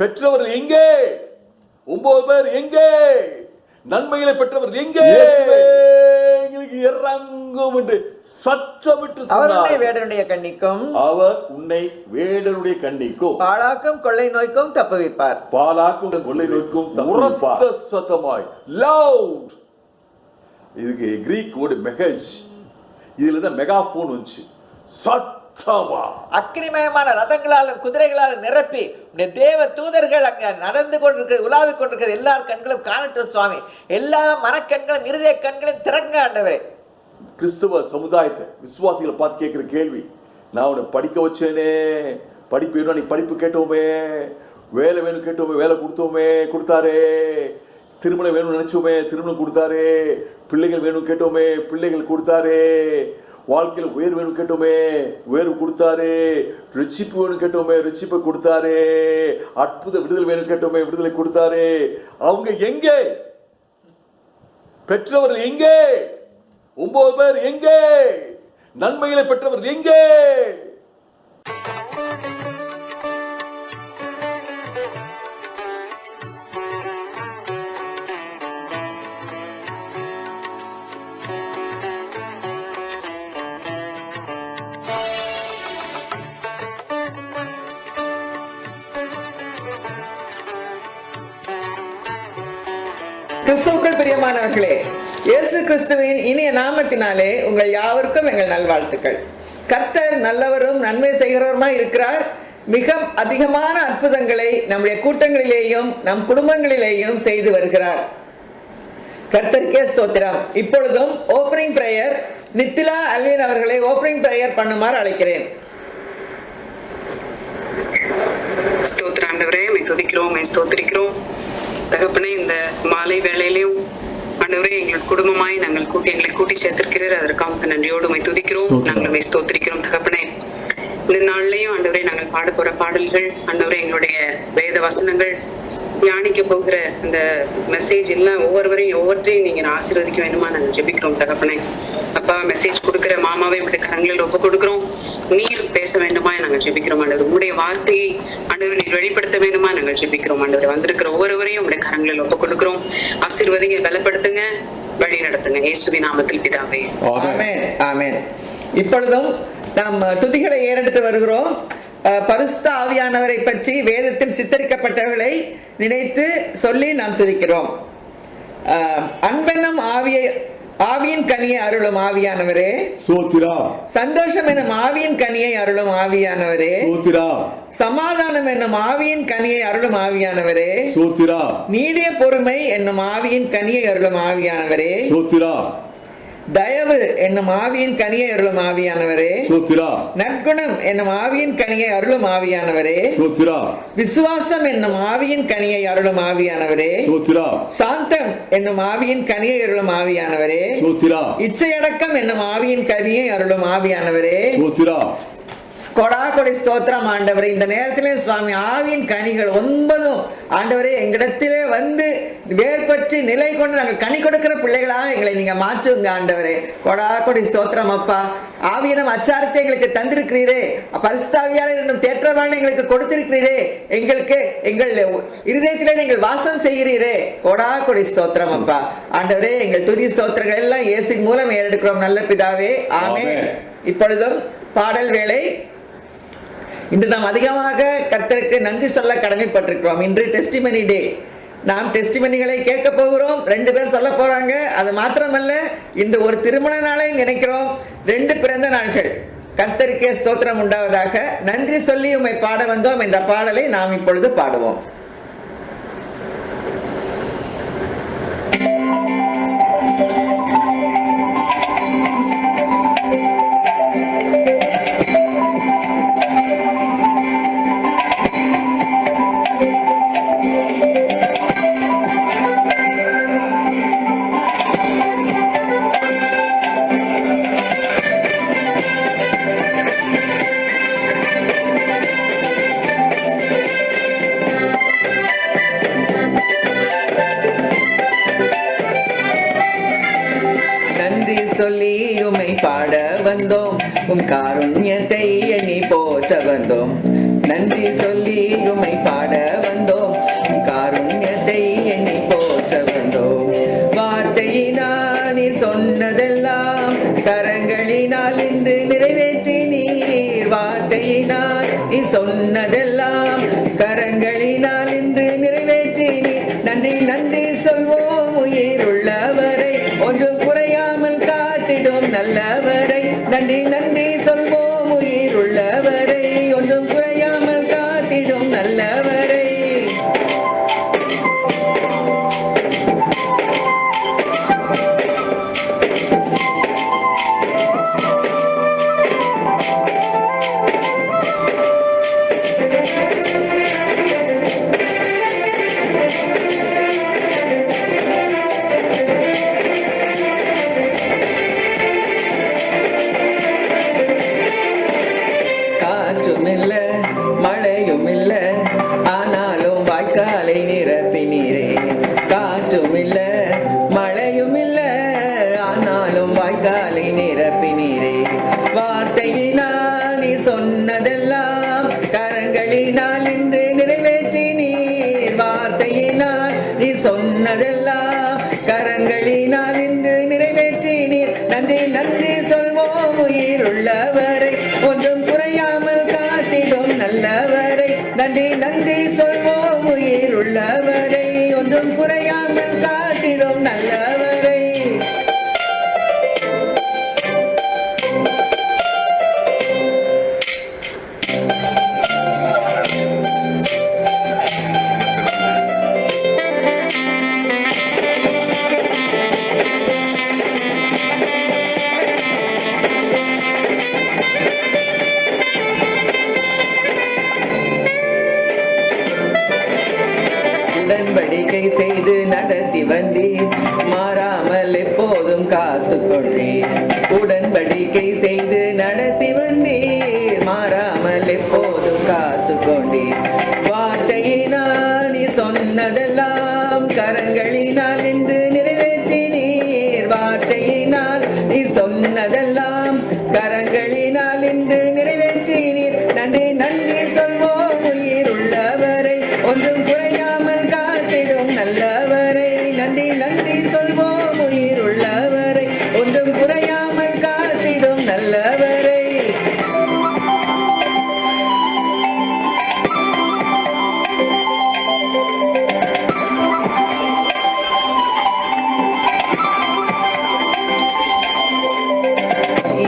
பெற்றவர்கள் எங்கே? 9 பேர் எங்கே? நன்மைகளை பெற்றவர்கள் எங்கே? எங்களுக்கு இறங்கும் என்று சத்தமிட்டு அவர் வேடனுடைய கண்ணிக்கும் அவர் உன்னை வேடனுடைய கண்ணிக்கும் பாழாக்கும் கொள்ளை நோய்க்கும் தப்புவிப்பார். பாலாக்கும் கொள்ளை நோய்க்கும் தப்புவிப்பார். சத்தமாய் லவுட். இதுக்கு கிரீக் வேர்டு மெகஸ். இதுல தான் மெகாஃபோன் வந்துச்சு. சத்தமா அக்கினிமயமான ரதங்களாலும் குதிரைகளாலும் நிரப்பி தேவ தூதர்கள் அங்க நடந்து கொண்டிருக்கிறது, உலாவிக் கொண்டிருக்கிறது. எல்லார் கண்களும் காணட்டும் சுவாமி. எல்லா மனக்கண்களும் இருதய கண்களும் திறங்க ஆண்டவரே. கிறிஸ்தவ சமுதாயத்தை விசுவாசிகளை பார்த்து கேட்கிற கேள்வி, நான் உன்னை படிக்க வச்சேனே, படிப்பு வேணும், நீ படிப்பு கேட்டோமே, வேலை வேணும் கேட்டோமே, வேலை கொடுத்தோமே, கொடுத்தாரே, திருமணம் வேணும்னு நினைச்சோமே, திருமணம் கொடுத்தாரே, பிள்ளைகள் வேணும் கேட்டோமே, பிள்ளைகள் கொடுத்தாரே, வாழ்க்கையில் உயர் வேணும் கேட்டோமே, உயர்வு கொடுத்தாரே, ரிச்சிப்பு வேணும் கேட்டோமே, ரிச்சிப்பை கொடுத்தாரே, அற்புத விடுதலை வேணும் கேட்டோமே, விடுதலை கொடுத்தாரே. அவங்க எங்கே? பெற்றவர்கள் எங்கே? 9 பேர் எங்கே? நன்மைகளை பெற்றவர்கள் எங்கே? கிறிஸ்துவுக்குள் பிரியமானவர்களே, இயேசு கிறிஸ்துவின் இனிய நாமத்தினாலே உங்கள் யாவருக்கும் எங்கள் நல்வாழ்த்துக்கள். கர்த்தர் நல்லவரும் நன்மை செய்கிறவருமாய் இருக்கிறார். மிக அதிகமான அற்புதங்களை நம்முடைய கூட்டங்களிலேயும் நம் குடும்பங்களிலேயும் செய்து வருகிறார். கர்த்தருக்கே ஸ்தோத்திரம். இப்பொழுதும் ஓப்பனிங் பிரேயர் நித்திலா அல்வின் அவர்களை ஓப்பனிங் பிரேயர் பண்ணுமாறு அழைக்கிறேன். ஸ்தோத்திரம் ஆண்டவரே, துதிக்கிறோம், ஸ்தோத்திரிக்கிறோம். தகப்பனே, இந்த மாலை வேளையிலையும் ஆண்டவரே எங்கள் குடும்பமாய் நாங்கள் எங்களை கூட்டி சேர்த்திருக்கிறார். அதற்காக நன்றியோடு துதிக்கிறோம், நாங்கள் ஸ்தோத்திரிக்கிறோம். தகப்பனே, இந்த நாள்லயும் ஆண்டவரே நாங்கள் பாட போற பாடல்கள், ஆண்டவரே எங்களுடைய வேத வசனங்கள், தியானிக்க போகிற அந்த மெசேஜ் எல்லாம் ஒவ்வொருவரையும் நீங்க ஆசீர்வதிக்க வேண்டுமா நாங்கள் ஜெபிக்கிறோம். தகப்பனே, அப்பா, மெசேஜ் கொடுக்கிற மாமாவை உங்களுடைய கரங்களில் ஒப்பு கொடுக்கிறோம். நீர் பேச வேண்டுமா நாங்கள் ஜெபிக்கிறோம். ஆண்டவர் உங்களுடைய வார்த்தையை ஆண்டவர் நீர் வெளிப்படுத்த வேண்டுமா நாங்கள் ஜெபிக்கிறோம். ஆண்டவர் வந்திருக்கிற ஒவ்வொருவரையும் உங்களுடைய கரங்களில் ஒப்பு கொடுக்கிறோம். ஆசீர்வதிங்க, பலப்படுத்துங்க, வழி நடத்துங்க. இயேசுவின் நாமத்தில் பிதாவே, ஆமென், ஆமென். இப்பொழுதும் நாம் துதிகளை ஏறெடுத்து வருகிறோம். பரிசுத்த ஆவியானவரை பற்றி வேதத்தில் சித்தரிக்கப்பட்டவர்களை நினைத்து சொல்லி நாம் துதிக்கிறோம். அன்பெனும் ஆவியின் கனியை அருளும் ஆவியானவரே சோத்திரா. சந்தோஷம் என்னும் ஆவியின் கனியை அருளும் ஆவியானவரே சோத்திரா. சமாதானம் என்னும் ஆவியின் கனியை அருளும் ஆவியானவரே சோத்திரா. நீடிய பொறுமை என்னும் ஆவியின் கனியை அருளும் ஆவியானவரே சோத்திரா. தயவு என்னும் ஆவியின் கனியை அருளும் ஆவியானவரே சோத்திரா. நற்குணம் என்னும் ஆவியின் கனியை அருளும் ஆவியானவரே சோத்திரா. விசுவாசம் என்னும் ஆவியின் கனியை அருளும் ஆவியானவரே சோத்திரா. சாந்தம் என்னும் ஆவியின் கனியை அருளும் ஆவியானவரே சோத்திரா. இச்சையடக்கம் என்னும் ஆவியின் கனியை அருளும் ஆவியானவரே சோத்திரா. கொடா கொடை ஸ்தோத்திரம் ஆண்டவரே. இந்த நேரத்திலே சுவாமி ஆவியின் கனிகள் 9 ஆண்டவரே எங்களிடத்திலே வந்து வேர்பற்றி நிலை கொண்டு நாங்கள் கனி கொடுக்கிற பிள்ளைகளாக எங்களை நீங்க மாற்றுங்க ஆண்டவரே. கொடா கொடை ஸ்தோத்திரம் அப்பா. ஆவியினம் அச்சாரத்தை எங்களுக்கு தந்திருக்கிறீரே, பரிசுத்தாவியாளர் என்னும் தேற்றவாளை எங்களுக்கு கொடுத்திருக்கிறீரே, எங்கள் இருதயத்திலே நீங்கள் வாசம் செய்கிறீரே. கொடா கொடை ஸ்தோத்திரம் அப்பா. ஆண்டவரே, எங்கள் துதி ஸ்தோத்திரங்கள் எல்லாம் இயேசுவின் மூலம் ஏறெடுக்கிறோம் நல்ல பிதாவே, ஆமென். இப்பொழுதும் பாடல் வேளை. இன்று நாம் அதிகமாக கர்த்தருக்கு நன்றி சொல்ல கடமைப்பட்டிருக்கிறோம். இன்று டெஸ்டிமனி டே. நாம் டெஸ்டிமனிகளை கேட்க போகிறோம். 2 பேர் சொல்ல போறாங்க. அது மாத்திரமல்ல, இன்று ஒரு திருமண நாளை நினைக்கிறோம், 2 பிறந்த நாட்கள். கர்த்தருக்கே ஸ்தோத்திரம் உண்டாவதாக. நன்றி சொல்லி உம்மை பாட வந்தோம் என்ற பாடலை நாம் இப்பொழுது பாடுவோம். சொல்லி உம்மை பாட வந்தோம், உம் காருண்யத்தை எண்ணி போற்ற வந்தோம். நன்றி சொல்லி உம்மை பாட வந்தோம், சொன்னதெல்லாம் கரங்களினால் இன்று நிறைவேற்றினீர். நன்றி நன்றி சொல்வோம் உயிருள்ளவரை, ஒன்றும் குறையாமல் காத்திடும் நல்லவரை. நன்றி நன்றி சொல்வோம் உயிருள்ளவரை, ஒன்றும் குறையாமல் காத்திடும் நல்லவரை. காற்றுமில்ல மழையும் இல்ல, ஆனாலும் வாய்க்காலை நிரப்பினீரே. காற்றுமில்ல மழையும் இல்ல, ஆனாலும் வாய்க்காலை நிரப்பினீரே. வார்த்தையினால் நீ சொன்னதெல்லாம் கரங்களினால் இன்று நிறைவேற்றினீர். வார்த்தையினால் நீ சொன்னதெல்லாம் கரங்களினால் இன்று நிறைவேற்றினீர். நன்றி நன்றி சொல்வோம் உயிருள்ளவரை, ஒன்றும் குறையாமல் காத்திடும் நல்லவரை. நன்றி நன்றி சொல்வோம் உயிருள்ளவரை, ஒன்றும் குறையாமல் காத்திடும் நல்லவரை. உடன்படிக்கை செய்து நடத்தி வந்தீர், மாறாமல் எப்போதும் காத்து கொண்டீர். உடன்படிக்கை செய்து நடத்தி வந்தீர், மாறாமல் எப்போதும் காத்து கொண்டீர். வார்த்தையினால் நீ சொன்னதெல்லாம் கரங்களினால் இன்று நிறைவேற்றினீர். வார்த்தையினால் நீ சொன்னதெல்லாம் கரங்களினால் இன்று நிறைவேற்றினீர். நன்றி நன்றி சொல்வோம் உயிருள்ளவரை, ஒன்றும் குறையாமல் காத்திடும் நல்லவரை. நன்றி நன்றி சொல்வோம் உயிருள்ளவரை, ஒன்றும் குறையாமல் காத்திடும் நல்லவரை.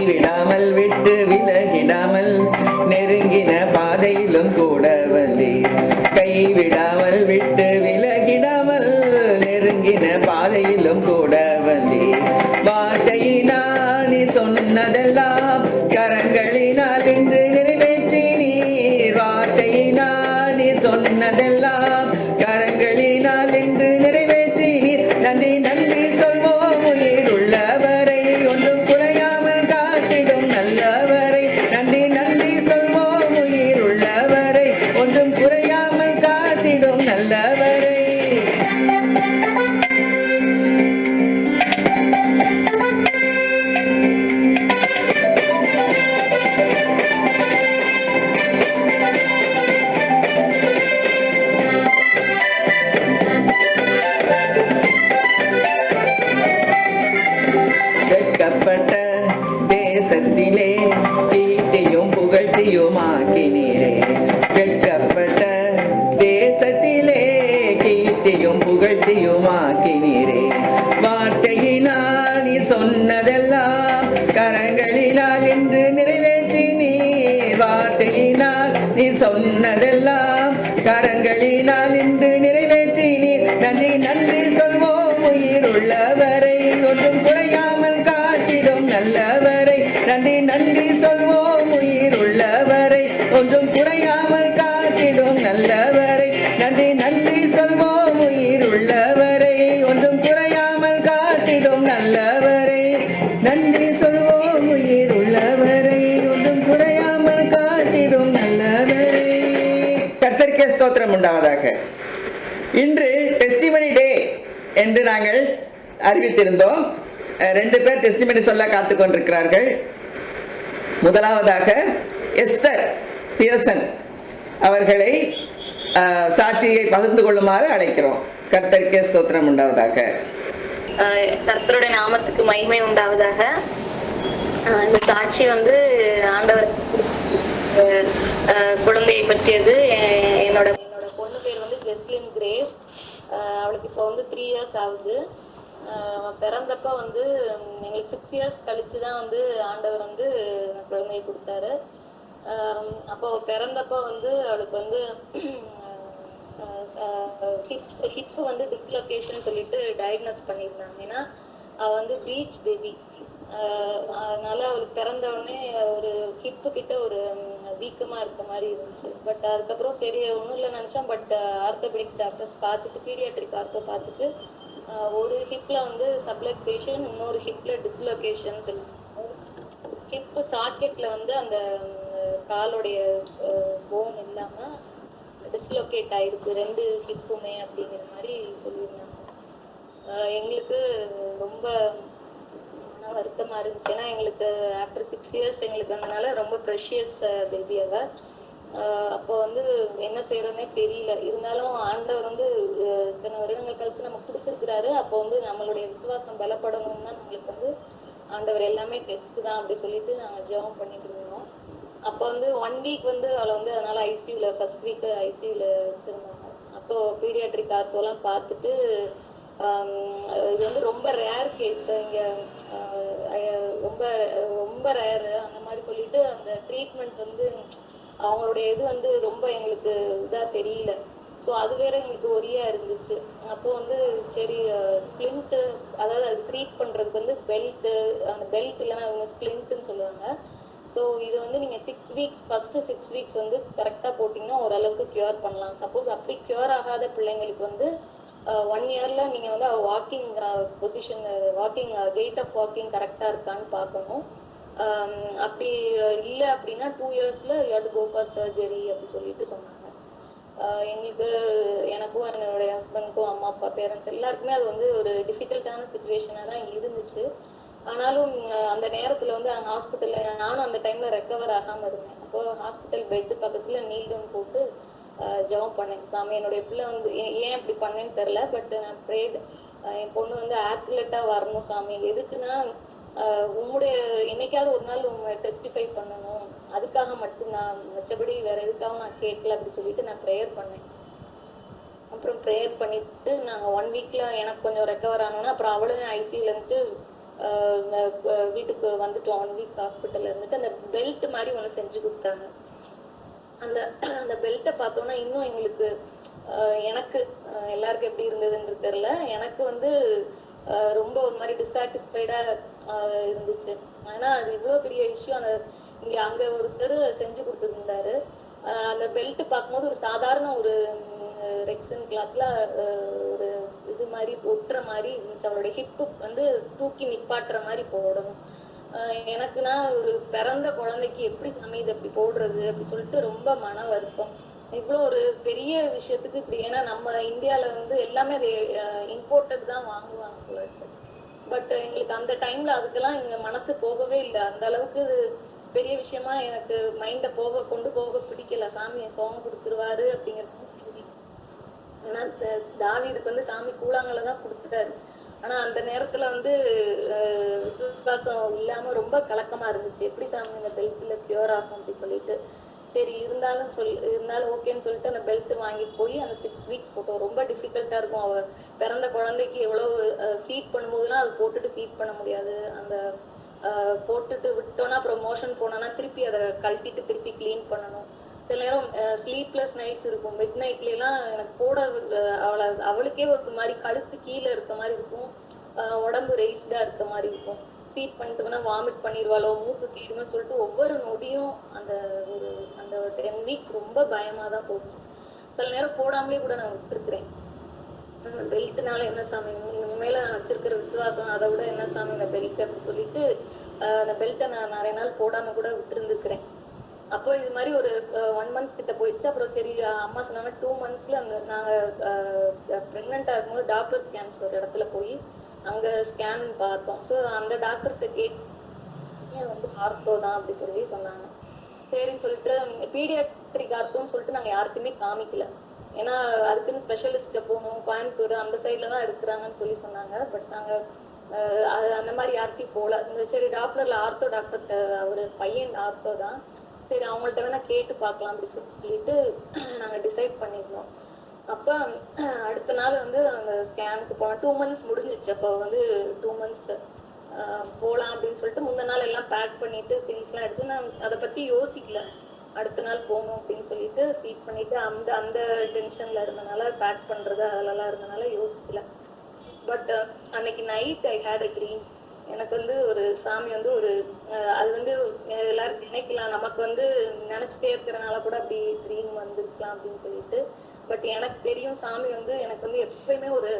விடாமல் விட்டு விலகிடாமல் நெருங்கின பாதையிலும் கூட வந்தீர். கைவிடாமல் விட்டு விலகிடாமல் நெருங்கின பாதையிலும் கூட வந்தீர். வார்த்தையினால் நீ சொன்னதெல்லாம் கரங்களினால் இன்று நிறைவேற்றினீர். வார்த்தையினால் நீ சொன்னதெல்லாம் கரங்களினால் இன்று நிறைவேற்றினீர். நன்றி நன்றி சொல்வோம் உயிருள்ளவரை, ஒன்றும் குறையாமல் காத்திடும் நல்லவரை. நன்றி நன்றி சொல்வோம் உயிருள்ளவரை, ஒன்றும் குறையாமல் காத்திடும் நல்லவரை. வெட்கப்பட்ட தேசத்திலே கீர்த்தியும் புகழ்ச்சியும் ஆக்கினீரே. வெட்கப்பட்ட தேசத்திலே கீர்த்தியும் புகழ்ச்சியும் ஆக்கினீரே. வார்த்தையினால் நீ சொன்னதெல்லாம் கரங்களினால் இன்று நிறைவேற்றினீர். வார்த்தையினால் நீ சொன்னதெல்லாம் கரங்களினால் இன்று நிறைவேற்றினீர். நன்றி நன்றி சொல்வோம் உயிருள்ளவரை, ஒன்றும் குறையாமல் காத்திடும் நல்லவரை. நன்றி நன்றி சொல்வோம் உயிருள்ளவரை, ஒன்றும் குறையாமல் காத்திடும் நல்லவரை. நன்றி நன்றி சொல்வோம் உயிருள்ளவரை, ஒன்றும் குறையாமல் காத்திடும் நல்லவரை. நன்றி சொல்வோம் உயிருள்ளவரை, ஒன்றும் குறையாமல் காத்திடும் நல்லவரை. கர்த்தருக்கே ஸ்தோத்திரம் உண்டாவதாக. இன்று டெஸ்டிமனி டே என்று நாங்கள் அறிவித்திருந்தோம். 2 பேர் டெஸ்டிமனி சொல்ல காத்து கொண்டிருக்கிறார்கள். முதலாவதாக எஸ்தர் பியர்சன் அவர்களை சாட்சியை பகிர்ந்து கொள்ளுமாறு அழைக்கிறோம். கர்த்தருக்கே ஸ்தோத்திரம் உண்டாவதாக. கர்த்தருடைய நாமத்துக்கு மகிமை உண்டாவதாக. இந்த சாட்சி ஆண்டவர் குழந்தையை பற்றியது. என்னோட என்னோட பொண்ணு பேர் வந்து ஜெஸ்லின் கிரேஸ். அவளுக்கு இப்போ வந்து 3 years ஆகுது. பிறந்தப்ப வந்து எங்களுக்கு 6 years கழிச்சு தான் வந்து ஆண்டவர் வந்து குழந்தையை கொடுத்தாரு. அப்போ பிறந்தப்ப வந்து அவளுக்கு வந்து ஹிப் வந்து டிஸ்லொகேஷன் சொல்லிட்டு டயக்னோஸ் பண்ணியிருந்தாங்க. ஏன்னா அவள் வந்து பீச் பேபி. அதனால அவளுக்கு பிறந்த உடனே ஒரு ஹிப்பு கிட்ட ஒரு வீக்கமா இருக்க மாதிரி இருந்துச்சு. பட் அதுக்கப்புறம் சரி ஒன்றும் இல்லை நினைச்சோம். பட் ஆர்த்தோபெடிக் டாக்டர்ஸ் பார்த்துட்டு, பீடியாட்ரிக் ஆர்த்தோ பார்த்துட்டு ஒரு ஹிப்ல வந்து சப்லக்சேஷன், இன்னொரு ஹிப்ல டிஸ்லொகேஷன் சொல்லி ஹிப் சாக்கெட்ல வந்து அந்த காலோடைய போன் இல்லாம டிஸ்லொகேட் ஆயிருக்கு 2 ஹிப்புமே அப்படிங்கிற மாதிரி சொல்லியிருந்தாங்க. எங்களுக்கு ரொம்ப வருத்தமா இருந்துச்சு. ஏன்னா எங்களுக்கு ஆஃப்டர் 6 years எங்களுக்கு அதனால ரொம்ப ப்ரெஷியஸ் பேபி அவ. அப்போ வந்து என்ன செய்யறதுனே தெரியல. இருந்தாலும் ஆண்டவர் வந்து இத்தனை வருடங்கள் கழித்து நம்ம கொடுத்துருக்கிறாரு. அப்போ வந்து நம்மளுடைய விசுவாசம் பலப்படணும்னா நம்மளுக்கு வந்து ஆண்டவர் எல்லாமே டெஸ்ட் தான் அப்படி சொல்லிட்டு நாங்கள் ஜெபம் பண்ணிட்டு இருந்தோம். அப்போ வந்து 1 week வந்து அவளை வந்து அதனால ஐசியூல ஃபர்ஸ்ட் வீக் ஐசியூல வச்சிருந்தாங்க. அப்போ பீடியாட்ரிக் ஆர்த்தோலாம் பார்த்துட்டு இது வந்து ரொம்ப ரேர் கேஸ், இங்கே ரொம்ப ரொம்ப ரேரு அந்த மாதிரி சொல்லிட்டு அந்த ட்ரீட்மெண்ட் வந்து அவங்களுடைய இது வந்து ரொம்ப எங்களுக்கு இதாக தெரியல. ஸோ அது வேற எங்களுக்கு ஒரியா இருந்துச்சு. அப்போ வந்து சரி ஸ்பிளிண்ட்டு, அதாவது அது ட்ரீட் பண்ணுறதுக்கு வந்து பெல்ட்டு, அந்த பெல்ட் இல்லைன்னா அவங்க ஸ்பிளிண்ட்டுன்னு சொல்லுவாங்க. ஸோ இது வந்து நீங்கள் 6 weeks ஃபஸ்ட்டு 6 weeks வந்து கரெக்டாக போட்டிங்கன்னா ஓரளவுக்கு க்யூர் பண்ணலாம். சப்போஸ் அப்படி க்யூர் ஆகாத பிள்ளைங்களுக்கு வந்து 1 yearல நீங்கள் வந்து walking position, walking gait of walking கரெக்டாக இருக்கான்னு பார்க்கணும். அப்படி இல்லை அப்படின்னா 2 yearsல you have to go for surgery அப்படி சொல்லிட்டு சொன்னாங்க. எங்களுக்கு, எனக்கும் என்னுடைய ஹஸ்பண்டுக்கும், அம்மா அப்பா பேரண்ட்ஸ் எல்லாருக்குமே அது வந்து ஒரு டிஃபிகல்ட்டான சுச்சுவேஷனாக தான் இருந்துச்சு. ஆனாலும் அந்த நேரத்தில் வந்து அங்கே ஹாஸ்பிட்டலில் நானும் அந்த டைமில் ரெக்கவர் ஆகாமல் இருந்தேன். அப்போது ஹாஸ்பிட்டல் பெட்டு பக்கத்தில் நீல் டவுன் போட்டு ஜெபம் பண்ணேன். சாமி என்னுடைய பிள்ளை வந்து ஏன் இப்படி பண்ணேன்னு தெரில, பட் நான் ப்ரேட் என் பொண்ணு வந்து ஆத்லெட்டாக வரணும் சாமி, எதுக்குன்னா உங்களுடைய என்னைக்காவது ஒரு நாள் உங்களை டெஸ்டிஃபை பண்ணணும், அதுக்காக மட்டும் நான், மற்றபடி வேற எதுக்காகவும் நான் கேட்கல அப்படி சொல்லிட்டு நான் ப்ரேயர் பண்ணேன். அப்புறம் ப்ரேயர் பண்ணிட்டு நாங்கள் 1 weekல எனக்கு கொஞ்சம் ரெக்கவர் ஆனோன்னா அப்புறம் அவளும் ஐசியூல இருந்துட்டு வீட்டுக்கு வந்துட்டோம். 1 week ஹாஸ்பிட்டல்ல இருந்துட்டு அந்த பெல்ட் மாதிரி ஒன்று செஞ்சு கொடுத்தாங்க. அந்த பெல்ட்டை பார்த்தோன்னா இன்னும் எங்களுக்கு, எனக்கு எல்லாருக்கும் எப்படி இருந்ததுன்றது தெரியல, எனக்கு வந்து ரொம்ப ஒரு மாதிரி டிஸாட்டிஸ்ஃபைடாக இருந்துச்சு. ஆனால் அது இவ்வளோ பெரிய இஷ்யூ. இங்கே அங்கே ஒருத்தர் செஞ்சு கொடுத்துருந்தாரு. அந்த பெல்ட் பார்க்கும்போது ஒரு சாதாரண ஒரு ரெக்ஸன் கிளாத்ல ஒரு இது மாதிரி ஒட்டுற மாதிரி இருந்துச்சு. அவளுடைய ஹிப்பு வந்து தூக்கி நிப்பாட்டுற மாதிரி போடணும். எனக்குன்னா ஒரு பிறந்த குழந்தைக்கு எப்படி சாமி இதை எப்படி போடுறது அப்படி சொல்லிட்டு ரொம்ப மன வருத்தம். இவ்வளோ ஒரு பெரிய விஷயத்துக்கு இப்படி, ஏன்னா நம்ம இந்தியாவில் வந்து எல்லாமே இம்போர்ட்டட் தான் வாங்குவாங்க போல இருக்கு. பட் எங்களுக்கு அந்த டைம்ல அதுக்கெல்லாம் எங்க மனசு போகவே இல்லை. அந்த அளவுக்கு பெரிய விஷயமா எனக்கு மைண்டை கொண்டு போக பிடிக்கல. சாமியை சோகம் கொடுத்துருவாரு அப்படிங்கிறது சரி. ஆனா தாவீதுக்கு வந்து சாமி கூழாங்கலை தான் கொடுத்துட்டாரு. ஆனா அந்த நேரத்துல வந்து விசுவாசம் இல்லாம ரொம்ப கலக்கமா இருந்துச்சு. எப்படி சாமி இந்த பெல்ட்ல கியூர் ஆகும் அப்படி சொல்லிட்டு, சரி இருந்தாலும் ஓகேன்னு சொல்லிட்டு அந்த பெல்ட் வாங்கிட்டு போய் அந்த 6 weeks போட்டோம். ரொம்ப டிஃபிகல்ட்டா இருக்கும். அவ பிறந்த குழந்தைக்கு எவ்வளவு ஃபீட் பண்ணும்போதுலாம் அது போட்டுட்டு ஃபீட் பண்ண முடியாது. அந்த போட்டுட்டு விட்டோன்னா அப்புறம் மோஷன் போனோன்னா திருப்பி அதை கழட்டிட்டு திருப்பி கிளீன் பண்ணணும். சில நேரம் ஸ்லீப்லெஸ் நைட்ஸ் இருக்கும். மிட் நைட்லாம் எனக்கு போட அவளுக்கே ஒரு மாதிரி கழுத்து கீழே இருக்க மாதிரி இருக்கும், உடம்பு ரெய்ஸ்டா இருக்க மாதிரி இருக்கும். ஃபீட் பண்ணிட்டு போனா வாமிட் பண்ணிடுவாளோ, மூக்கு கீடுன்னு சொல்லிட்டு ஒவ்வொரு நொடியும் அந்த 10 weeks ரொம்ப பயமா தான் போச்சு. சில நேரம் போடாமலே கூட நான் விட்டுருக்குறேன். பெல்ட்னால என்ன சாமி, உண்மையில நான் வச்சிருக்கிற விசுவாசம், அதை விட என்ன சாமி இந்த பெல்ட் அப்படின்னு சொல்லிட்டு அந்த பெல்ட்டை நான் நிறைய நாள் போடாம கூட விட்டுருந்துருக்கிறேன். அப்போ இது மாதிரி ஒரு 1 month கிட்ட போயிடுச்சு. அப்புறம் சரி அம்மா சொன்னாங்க 2 monthsல நாங்கள் ப்ரெக்னெண்ட்டாக இருக்கும்போது டாக்டர் ஸ்கேன்ஸ் ஒரு இடத்துல போய் அங்கே ஸ்கேன் பார்த்தோம். ஸோ அந்த டாக்டர்கிட்ட கேட்டு வந்து ஆர்த்தோ தான் அப்படி சொல்லி சொன்னாங்க. சரின்னு சொல்லிட்டு பீடியாட்ரிக் ஆர்த்தோன்னு சொல்லிட்டு நாங்கள் யாருக்குமே காமிக்கல. ஏன்னா அதுக்குன்னு ஸ்பெஷலிஸ்ட்டை போகணும், கோயம்புத்தூர் அந்த சைடில் தான் இருக்கிறாங்கன்னு சொல்லி சொன்னாங்க. பட் நாங்கள் அந்த மாதிரி யாருக்கும் போகல. சரி டாக்டர்ல ஆர்த்தோ டாக்டர்கிட்ட, அவர் பையன் ஆர்த்தோ தான், சரி அவங்கள்ட்ட வேணா கேட்டு பார்க்கலாம் அப்படி சொல்லிட்டு நாங்கள் டிசைட் பண்ணியிருந்தோம். அப்போ அடுத்த நாள் வந்து அந்த ஸ்கேனுக்கு போனோம். 2 months முடிஞ்சிச்சு. அப்போ வந்து 2 months போகலாம் அப்படின்னு சொல்லிட்டு முந்தின நாள் எல்லாம் பேக் பண்ணிட்டு திங்ஸ்லாம் எடுத்து நான் அதை பற்றி யோசிக்கல. அடுத்த நாள் போகணும் அப்படின்னு சொல்லிட்டு ஃபீல் பண்ணிட்டு அந்த அந்த டென்ஷனில் இருந்தனால பேக் பண்ணுறது அதெல்லாம் இருந்தனால யோசிக்கல. பட் அன்னைக்கு night I had a dream. எனக்கு வந்து ஒரு சாமி வந்து ஒரு அது வந்து எல்லாரும் நினைக்கலாம் நமக்கு வந்து நினைச்சிட்டே இருக்கிறனால கூட அப்படி ட்ரீம் வந்துருக்கலாம் அப்படின்னு சொல்லிட்டு. பட் எனக்கு தெரியும் சாமி வந்து எனக்கு வந்து எப்பயுமே ஒரு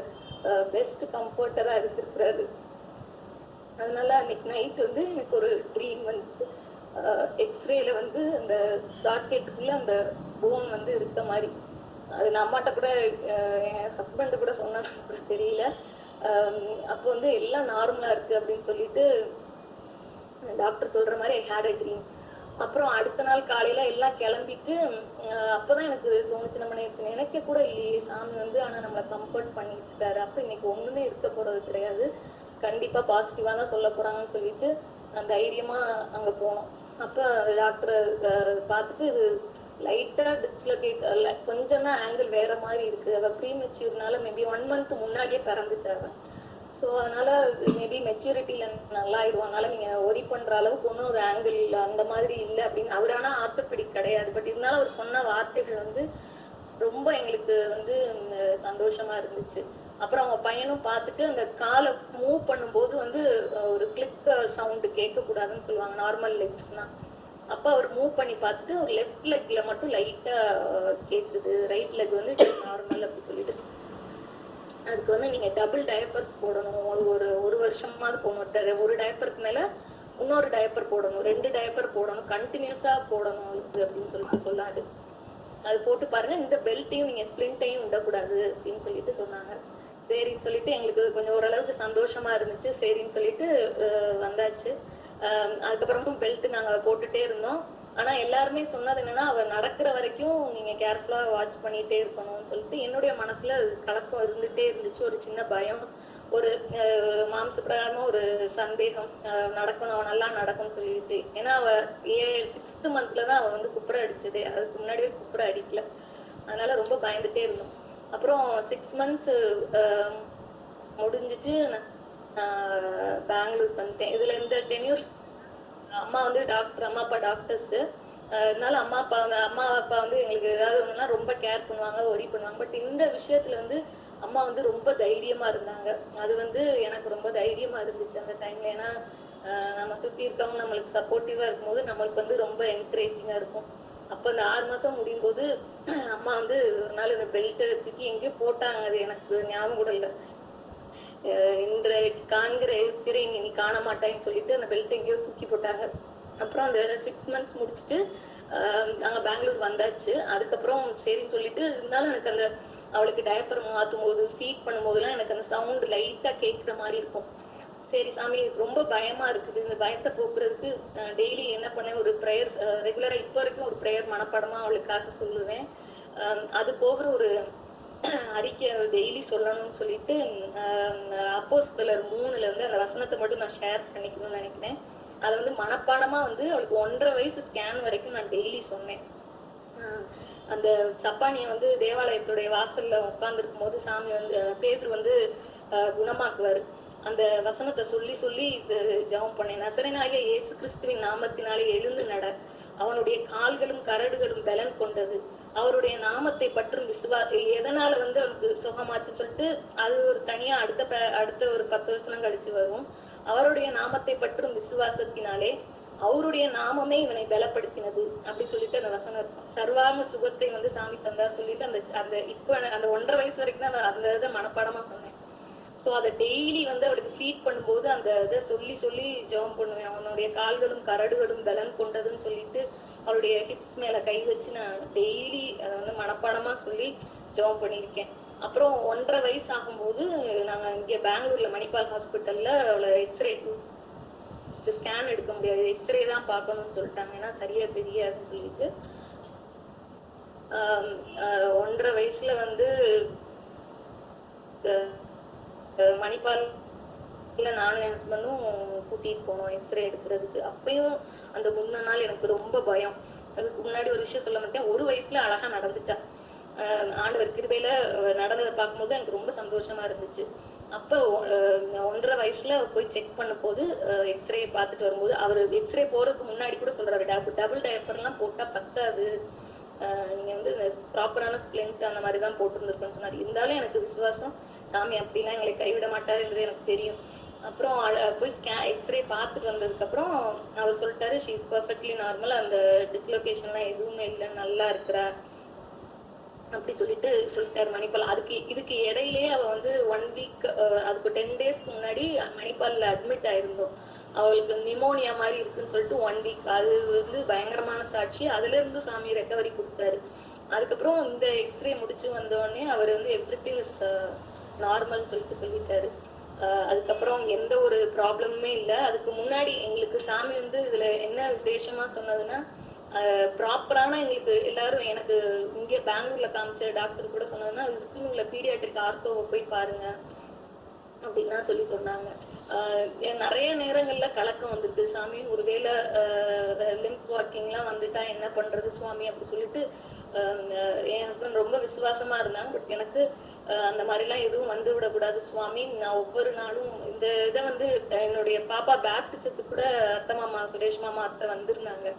பெஸ்ட் கம்ஃபர்டரா இருந்திருக்கிறாரு. அதனால அன்னைக்கு நைட் வந்து எனக்கு ஒரு ட்ரீம் வந்துச்சு. எக்ஸ்ரேல வந்து அந்த சாக்கெட்டுக்குள்ள அந்த போன் வந்து இருக்க மாதிரி. அது நான் அம்மாட்ட கூட என் ஹஸ்பண்ட் கூட சொன்னா கூட தெரியல. அப்போ வந்து எல்லாம் நார்மலா இருக்கு அப்படின்னு சொல்லிட்டு டாக்டர் சொல்ற மாதிரி ஐ ஹேட் அ ட்ரீம். அப்புறம் அடுத்த நாள் காலையில எல்லாம் கிளம்பிட்டு அப்பதான் எனக்கு தோணுச்சு, நம்ம நினைக்க கூட இல்லையே சாமி வந்து ஆனா நம்மளை கம்ஃபர்ட் பண்ணிட்டு இருக்காரு. அப்ப இன்னைக்கு ஒண்ணுமே இருக்க போறது கிடையாது, கண்டிப்பா பாசிட்டிவா தான் சொல்ல போறாங்கன்னு சொல்லிட்டு தைரியமா அங்க போனோம். அப்ப டாக்டரை பார்த்துட்டு இது லைட்டா டிஸ்லோகேட் கொஞ்சம் தான் ஆங்கிள் வேற மாதிரி இருக்கு, அவ ப்ரீமெச்சூர்னால மேபி 1 month முன்னாடியே பிறந்துட்டாங்க. ஸோ அதனால மேபி மெச்சூரிட்டியில நல்லா ஆயிடுவோம், அதனால நீங்க ஒரி பண்ற அளவுக்கு ஒன்றும் ஒரு ஆங்கிள் இல்லை அந்த மாதிரி இல்லை அப்படின்னு. அவர் ஆனா ஆர்த்தோபெடிக் கிடையாது. பட் இருந்தாலும் அவர் சொன்ன வார்த்தைகள் வந்து ரொம்ப எங்களுக்கு வந்து சந்தோஷமா இருந்துச்சு. அப்புறம் அவங்க பையனும் பார்த்துட்டு அந்த காலை மூவ் பண்ணும்போது வந்து ஒரு கிளிக் சவுண்டு கேட்கக்கூடாதுன்னு சொல்லுவாங்க நார்மல் லெக்ஸ்னா. அப்ப அவர் மூவ் பண்ணி பார்த்துட்டு ஒரு லெஃப்ட் லெக்ல மட்டும் லைட்டா கேக்குது, ரைட் லெக் வந்து நார்மல் அப்படி சொல்லிட்டு அதுக்கு வந்து நீங்க டபுள் டயப்பர்ஸ் போடணும், ஒரு வருஷமாவது போகணும், ஒரு டயப்பருக்கு மேல இன்னொரு டயப்பர் போடணும், 2 டயப்பர் போடணும், கண்டினியூஸா போடணும் அவளுக்கு அப்படின்னு சொல்லிட்டு சொல்லாது. அது போட்டு பாருங்க, இந்த பெல்ட்டையும் நீங்க ஸ்பிரிண்டையும் விடக்கூடாது அப்படின்னு சொல்லிட்டு சொன்னாங்க. சரின்னு சொல்லிட்டு எங்களுக்கு கொஞ்சம் ஓரளவுக்கு சந்தோஷமா இருந்துச்சு. சரின்னு சொல்லிட்டு வந்தாச்சு. அதுக்கப்புறமும் பெல்ட் நாங்க போட்டுட்டே இருந்தோம். ஆனா எல்லாருமே சொன்னது என்னன்னா அவ நடக்கிற வரைக்கும் நீங்க கேர்ஃபுல்லா வாட்ச் பண்ணிட்டே இருக்கணும்னு சொல்லிட்டு என்னுடைய மனசுல கலக்கம் இருந்துட்டே இருந்துச்சு. ஒரு சின்ன பயம், ஒரு மாம்ச பிரகாரமா ஒரு சந்தேகம், நடக்கணும் அவ நல்லா நடக்கும்னு சொல்லிட்டு. ஏன்னா அவ 6th monthல தான் அவ வந்து குப்புற அடிச்சதே, அதுக்கு முன்னாடியே குப்புற அடிக்கல. அதனால ரொம்ப பயந்துட்டே இருந்தோம். அப்புறம் 6 months முடிஞ்சிட்டு பெங்களூர் வந்துட்டேன். இதுல இந்த டென்யூர் அம்மா வந்து டாக்டர், அம்மா அப்பா டாக்டர்ஸ். அதனால அம்மா அப்பா வந்து எங்களுக்கு ஏதாவது ஒண்ணுன்னா ரொம்ப கேர் பண்ணுவாங்க, ஒரி பண்ணுவாங்க. பட் இந்த விஷயத்துல வந்து அம்மா வந்து ரொம்ப தைரியமா இருந்தாங்க. அது வந்து எனக்கு ரொம்ப தைரியமா இருந்துச்சு அந்த டைம்ல. ஏன்னா நம்ம சுத்தி இருக்கவங்க நம்மளுக்கு சப்போர்ட்டிவா இருக்கும்போது நம்மளுக்கு வந்து ரொம்ப என்கரேஜிங்கா இருக்கும். அப்ப அந்த 6 மாசம் முடியும் போது அம்மா வந்து ஒரு நாள் இந்த பெல்ட்டை தூக்கி எங்கேயோ போட்டாங்க, அது எனக்கு ஞாபகம் கூட இல்லை. இன்றைக்கு காண்கிற திரை நீ காண மாட்டான்னு சொல்லிட்டு அந்த பெல்ட் எங்கேயோ தூக்கி போட்டாங்க. அப்புறம் அந்த 6 months முடிச்சுட்டு நாங்க பெங்களூர் வந்தாச்சு. அதுக்கப்புறம் சரின்னு சொல்லிட்டு இருந்தாலும் எனக்கு அந்த அவளுக்கு டயப்பர் மாற்றும் போது ஃபீட் பண்ணும்போதுலாம் எனக்கு அந்த சவுண்ட் லைட்டா கேட்குற மாதிரி இருக்கும். சரி சாமி ரொம்ப பயமா இருக்குது, இந்த பயத்தை போக்குறதுக்கு டெய்லி என்ன பண்ணேன், ஒரு ப்ரேயர் ரெகுலரா இப்போ வரைக்கும் ஒரு ப்ரேயர் மனப்பாடமா அவளுக்காக சொல்லுவேன். அது போக ஒரு அறிக்கை டெய்லி சொல்லணும்னு சொல்லிட்டு அப்போஸ்தலர் 3ல இருந்து அந்த வசனத்தை மட்டும் நான் ஷேர் பண்ணிக்கணும்னு நினைக்கிறேன். அதை வந்து மனப்பாடமா வந்து அவளுக்கு 1.5 வயசு ஸ்கேன் வரைக்கும் நான் டெய்லி சொன்னேன். அந்த சப்பானியை வந்து தேவாலயத்துடைய வாசல்ல உட்கார்ந்துருக்கும் போது சாமி வந்து பேதுரு வந்து குணமாக்குவாரு. அந்த வசனத்தை சொல்லி சொல்லி ஜெபம் பண்ணேன். நசரேயனாகிய இயேசு கிறிஸ்துவின் நாமத்தினாலே எழுந்து நட, அவனுடைய கால்களும் கரடுகளும் பலன் கொண்டது, அவருடைய நாமத்தை பற்றும் எதனால வந்து அவனுக்கு சுகமாச்சு சொல்லிட்டு அது ஒரு தனியா அடுத்த ஒரு 10 வசனம் கழிச்சு வரும். அவருடைய நாமத்தை பற்றும் விசுவாசத்தினாலே அவருடைய நாமமே இவனை பலப்படுத்தினது அப்படி சொல்லிட்டு அந்த வசனம் இருக்கும். சர்வாங்க சுகத்தை வந்து சாமி தந்தார் சொல்லிட்டு அந்த இப்ப அந்த 1.5 வயசு வரைக்கும் தான் அந்த இதை மனப்பாடமா சொன்னேன். ஸோ அதை டெய்லி வந்து அவளுக்கு ஃபீட் பண்ணும்போது அந்த இதை சொல்லி சொல்லி ஜெபம் பண்ணுவேன். அவனுடைய கால்களும் கரடுகளும் பலன் கொண்டதுன்னு சொல்லிட்டு அவளுடைய ஹிப்ஸ் மேல கை வச்சு நான் டெய்லி அதை வந்து மனப்பாடமா சொல்லி ஜெபம் பண்ணியிருக்கேன். அப்புறம் 1.5 வயசு ஆகும்போது நாங்க இங்க பெங்களூர்ல மணிப்பால் ஹாஸ்பிட்டல்ல அவளை எக்ஸ்ரே ஸ்கேன் எடுக்க முடியாது, எக்ஸ்ரே தான் பார்க்கணும்னு சொல்லிட்டாங்க, ஏன்னா சரியா தெரியாதுன்னு சொல்லிட்டு 1.5 வயசுல வந்து மணிப்பால் நானும் என் ஹஸ்பண்டும் கூட்டிட்டு போனோம் எக்ஸ்ரே எடுக்கிறதுக்கு. அப்பயும் அந்த முன்ன நாள் எனக்கு ரொம்ப பயம். அதுக்கு முன்னாடி ஒரு விஷயம் சொல்ல மாட்டேன், 1 வயசுல அழகா நடந்துச்சா. ஆண்டவர் கிருபையில நடந்ததை பார்க்கும்போது எனக்கு ரொம்ப சந்தோஷமா இருந்துச்சு. அப்ப 1.5 வயசுல போய் செக் பண்ண போது எக்ஸ்ரே பார்த்துட்டு வரும்போது அவரு எக்ஸ்ரே போறதுக்கு முன்னாடி கூட சொல்றாரு, டபுள் டயப்பர்லாம் போட்டா பத்தாது, நீங்க வந்து ப்ராப்பரான ஸ்ப்ளிண்ட் அந்த மாதிரி தான் போட்டுருந்துருக்குன்னு சொன்னாரு. இருந்தாலும் எனக்கு விசுவாசம், சாமி அப்படிலாம் எங்களை கைவிட மாட்டாருன்றது எனக்கு தெரியும். அப்புறம் போய் எக்ஸ்ரே பார்த்துட்டு வந்ததுக்கு அப்புறம் அவர் சொல்லிட்டாரு, ஷீ இஸ் பர்ஃபெக்ட்லி நார்மல், அந்த டிஸ்லொகேஷன்லாம் எதுவுமே இல்லை, நல்லா இருக்கிறா அப்படி சொல்லிட்டாரு மணிப்பால். இதுக்கு இடையிலேயே அவ வந்து 1 வீக், அதுக்கு 10 டேஸ்க்கு முன்னாடி மணிப்பால்ல அட்மிட் ஆயிருந்தோம். அவளுக்கு நிமோனியா மாதிரி இருக்குன்னு சொல்லிட்டு 1 வீக், அது வந்து பயங்கரமான சாட்சி. அதுல இருந்து சாமி ரெக்கவரி கொடுத்தாரு. அதுக்கப்புறம் இந்த எக்ஸ்ரே முடிச்சு வந்த உடனே அவர் வந்து எவ்ரிதிங் இஸ் நார்மல் சொல்லிட்டாரு. அதுக்கப்புறம் எந்த ஒரு ப்ராப்ளமுமே இல்லை. அதுக்கு முன்னாடி எங்களுக்கு சாமி வந்து இதுல என்ன விசேஷமா சொன்னதுன்னா, ப்ராப்பரான எங்களுக்கு எல்லாரும், எனக்கு இங்கே பெங்களூர்ல காமிச்ச டாக்டர் கூட சொன்னதுன்னா, இதுக்குன்னு உள்ள பீடியாட்ரிக் ஆர்த்தோவை போய் பாருங்க அப்படின்லாம் சொன்னாங்க. நிறைய நேரங்கள்ல கலக்கம் வந்துட்டு, சாமி ஒருவேளை லிம்ப் வாக்கிங்லாம் வந்துட்டா என்ன பண்றது சுவாமி அப்படி சொல்லிட்டு என் ஹஸ்பண்ட் ரொம்ப விசுவாசமா இருந்தாங்க. பட் எனக்கு அந்த மாதிரிலாம் எதுவும் வந்து விடக்கூடாது சுவாமி, நான் ஒவ்வொரு நாளும் இந்த இதை வந்து என்னுடைய பாப்பா பேப்டிசத்துக்கு கூட அத்தை மாமா சுரேஷ் மாமா அத்தை வந்திருந்தாங்க.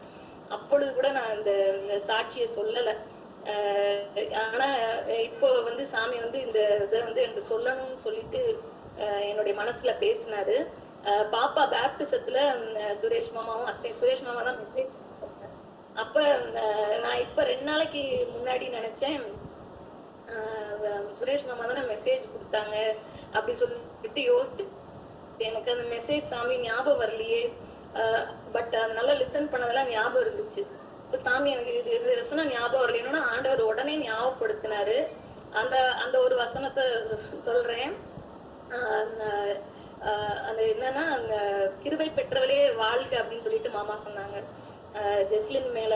அப்பொழுது கூட நான் இந்த சாட்சியை சொல்லலை. ஆனா இப்போ வந்து சாமி வந்து இந்த இதை வந்து எனக்கு சொல்லணும்னு சொல்லிட்டு என்னுடைய மனசுல பேசினாரு. பாப்பா பேப்டிசத்துல சுரேஷ் மாமா தான் மெசேஜ். அப்ப நான் இப்ப 2 நாளைக்கு முன்னாடி நினைச்சேன், சுரேஷ் மாமா தானே மெசேஜ் கொடுத்தாங்க அப்படி சொல்லிட்டு யோசிச்சு, எனக்கு அந்த மெசேஜ் சாமி ஞாபகம் வரலையே, பட் அதனால லிசன் பண்ணதெல்லாம் ஞாபகம் இருந்துச்சு. இப்ப சாமி எனக்கு இது வசனம் ஞாபகம் வரலைன்னா ஆண்டவர் உடனே ஞாபகப்படுத்தினாரு. அந்த ஒரு வசனத்தை சொல்றேன். அது என்னன்னா, அந்த கிருபை பெற்றவளே வாழ்க அப்படின்னு சொல்லிட்டு மாமா சொன்னாங்க. ஜெஸ்லின் மேல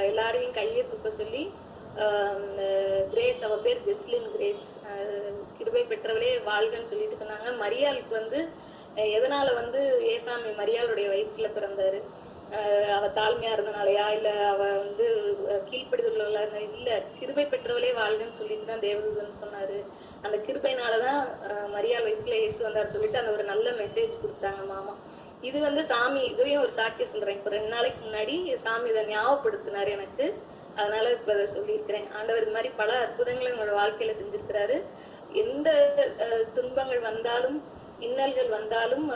எல்லாரையும் கையை தூக்க சொல்லி, கிரேஸ், அவ பேர் ஜெஸ்லின் கிரேஸ், கிருபை பெற்றவளே வாழ்கன்னு சொல்லிட்டு சொன்னாங்க. மரியாளுக்கு வந்து எதனால வந்து ஏசாமி மரியாளுடைய வயிற்றுல பிறந்தாரு, அவ தாழ்மையா இருந்தனாலயா இல்ல அவ வந்து கீழ்ப்படுதல் இல்ல, கிருபை பெற்றவளே வாழ்கன்னு சொல்லிட்டு தான் தேவதூதன் சொன்னாரு. அந்த கிருபைனாலதான் மரியாள் வயிற்றுல இயேசு வந்தாரு சொல்லிட்டு அந்த ஒரு நல்ல மெசேஜ் கொடுத்தாங்க மாமா. இது வந்து சாமி, இதையும் ஒரு சாட்சியை சொல்றேன். இப்ப 2 நாளைக்கு முன்னாடி சாமி இதை ஞாபகப்படுத்தினாரு எனக்கு. அதனால இப்ப அதை சொல்லியிருக்கிறேன். ஆண்டவர் இது மாதிரி பல அற்புதங்களை என்னோட வாழ்க்கையில செஞ்சிருக்கிறாரு. எந்த துன்பங்கள் வந்தாலும் இன்னல்கள் வந்தாலும்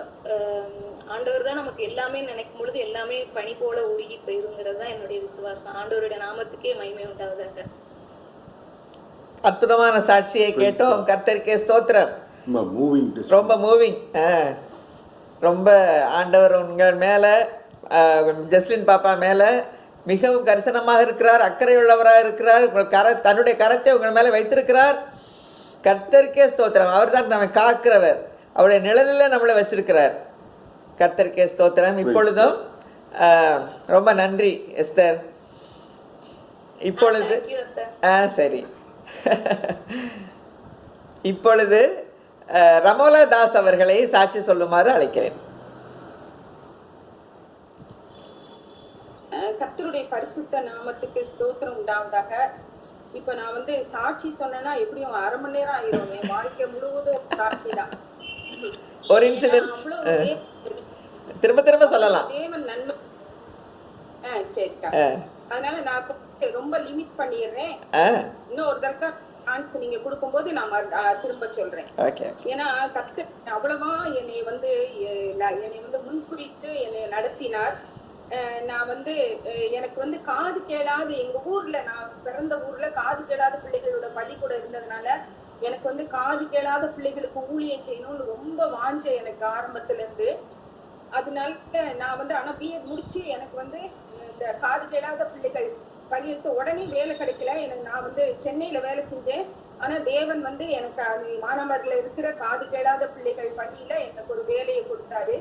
ஆண்டவர் தான் நமக்கு எல்லாமே நினைக்கும் பொழுது எல்லாமே பனி போல உருகி போயிருங்கிறது தான் என்னுடைய விசுவாசம். ஆண்டவருடைய நாமத்துக்கே மகிமை உண்டாவதாக. அற்புதமான சாட்சியை கேட்டோம். கர்த்தருக்கே ஸ்தோத்திரம். ரொம்ப மூவிங். ரொம்ப ஆண்டவர் உங்கள் மேலே, ஜஸ்லின் பாப்பா மேலே மிகவும் கரிசனமாக இருக்கிறார், அக்கறை உள்ளவராக இருக்கிறார். உங்கள் தன்னுடைய கரத்தை உங்கள் மேலே வைத்திருக்கிறார். கர்த்தருக்கே ஸ்தோத்திரம். அவர் தான் நம்மை காக்கிறவர். அவருடைய நிழலில் நம்மளை வச்சிருக்கிறார். கர்த்தருக்கே ஸ்தோத்திரம். இப்பொழுதும் ரொம்ப நன்றி எஸ்தர். இப்பொழுது சரி, இப்பொழுது ரமோலா தாஸ் அவர்களை சாட்சி சொல்லுமாறு அழைக்கிறேன். கர்த்தருடைய பரிசுத்த நாமத்துக்கு ஸ்தோத்திரம் உண்டாவதாக. இப்ப நான் வந்து சாட்சி சொன்னேன்னா எப்படியும் 1/2 மணி நேரம் ஆயிரும். என் வாழ்க்கை முழுவதும் சாட்சி தான். ஒரு இன்சிடென்ட் திரும்ப சொல்லலாம். தேவன் நன்மை. சரிக்கா, அதனால நான் ரொம்ப லிமிட் பண்ணிடுறேன். இன்னும் ஒரு தடவை சான்ஸ் நீங்க கொடுக்கும்போது நான் திரும்ப சொல்றேன். ஏன்னா கர்த்தர் அவ்வளவா என்னை வந்து முன்குறித்து என்னை நடத்தினார். நான் வந்து எனக்கு வந்து காது கேளாத, எங்க ஊர்ல நான் பிறந்த ஊர்ல காது கேளாத பிள்ளைகளோட பள்ளிக்கூடம் இருந்ததுனால எனக்கு வந்து காது கேளாத பிள்ளைகளுக்கு ஊழியம் செய்யணும்னு ரொம்ப வாஞ்சை எனக்கு ஆரம்பத்துல இருந்து. அதனால நான் வந்து ஆனா பிஎட் முடிச்சு எனக்கு வந்து இந்த காது கேளாத பிள்ளைகள் பள்ளியிட்டு உடனே வேலை கிடைக்கல எனக்கு. நான் வந்து சென்னையில வேலை செஞ்சேன். ஆனா தேவன் வந்து எனக்கு மாணவர்ல இருக்கிற காது கேளாத பிள்ளைகள் பள்ளியில எனக்கு ஒரு வேலையை கொடுத்தாரு.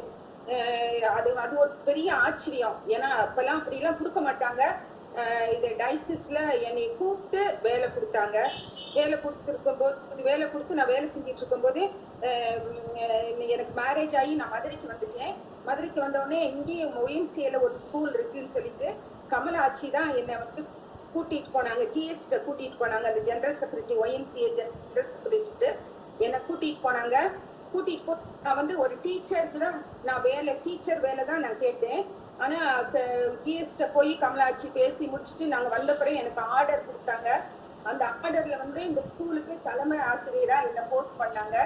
அது ஒரு பெரிய ஆச்சரியம். ஏன்னா அப்பெல்லாம் அப்படிலாம் கொடுக்க மாட்டாங்க. இது டைசிஸ்ல என்னை கூப்பிட்டு வேலை கொடுத்தாங்க. வேலை கொடுத்து நான் வேலை செஞ்சிட்டு இருக்கும் போது எனக்கு மேரேஜ் ஆகி நான் மதுரைக்கு வந்துட்டேன். மதுரைக்கு வந்த உடனே இங்கேயும் ஒயின்சியில ஒரு ஸ்கூல் இருக்குன்னு சொல்லிட்டு கமலாட்சி தான் என்னை வந்து கூட்டிட்டு போனாங்க, ஜிஎஸ்ட கூட்டிட்டு போனாங்க. அந்த general secretary, YMCA general secretary என்னை கூட்டிட்டு போனாங்க. கூட்டிட்டு போ நான் வந்து ஒரு டீச்சருக்கு தான் நான் டீச்சர் வேலை தான் நான் கேட்டேன். ஆனா ஜிஎஸ்ட போய் கமலாட்சி பேசி முடிச்சுட்டு நாங்க வந்த பிறகு எனக்கு ஆர்டர் கொடுத்தாங்க. அந்த ஆர்டர்ல வந்து இந்த ஸ்கூலுக்கு தலைமை ஆசிரியரா என்ன போஸ்ட் பண்ணாங்க.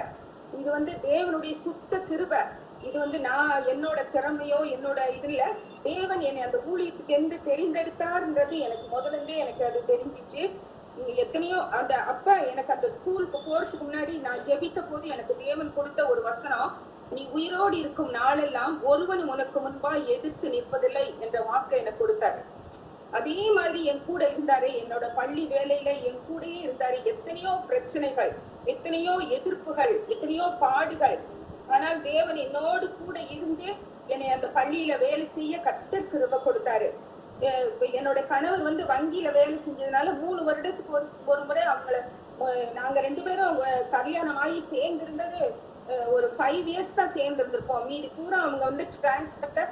இது வந்து தேவனுடைய சுத்த கிருபை. இது வந்து நான் என்னோட திறமையோ என்னோட இதுல தேவன் என்னை அந்த ஊழியத்துக்கு என்று தெரிந்தெடுத்தார்ன்றது எனக்கு முதல்ல எனக்கு அது தெரிஞ்சிச்சு. எத்தனையோ அந்த அப்ப எனக்கு அந்த ஸ்கூலுக்கு போறதுக்கு முன்னாடி நான் ஜெபித்த போது எனக்கு தேவன் கொடுத்த ஒரு வசனம், நீ உயிரோடு இருக்கும் நாளெல்லாம் ஒருவன் உனக்கு முன்பா எதிர்த்து நிற்பதில்லை என்ற வாக்கை எனக்கு கொடுத்தாரு. அதே மாதிரி என் கூட இருந்தாரு. என்னோட பள்ளி வேலையில என் கூடயே இருந்தாரு. எத்தனையோ பிரச்சனைகள், எத்தனையோ எதிர்ப்புகள், எத்தனையோ பாடுகள், ஆனால் தேவன் என்னோடு கூட இருந்து என்னை அந்த பள்ளியில வேலை செய்ய கர்த்தர் கிருபை கொடுத்தாரு. என்னோட கணவர் வந்து வங்கியில வேலை செஞ்சதுனால 3 வருடத்துக்கு ஒரு முறை அவங்கள நாங்க 2 பேரும் கல்யாணம் ஆகி சேர்ந்திருந்தது ஒரு 5 இயர்ஸ் தான் சேர்ந்திருந்திருப்போம். மீதி பூரா அவங்க வந்து டிரான்ஸ்பர்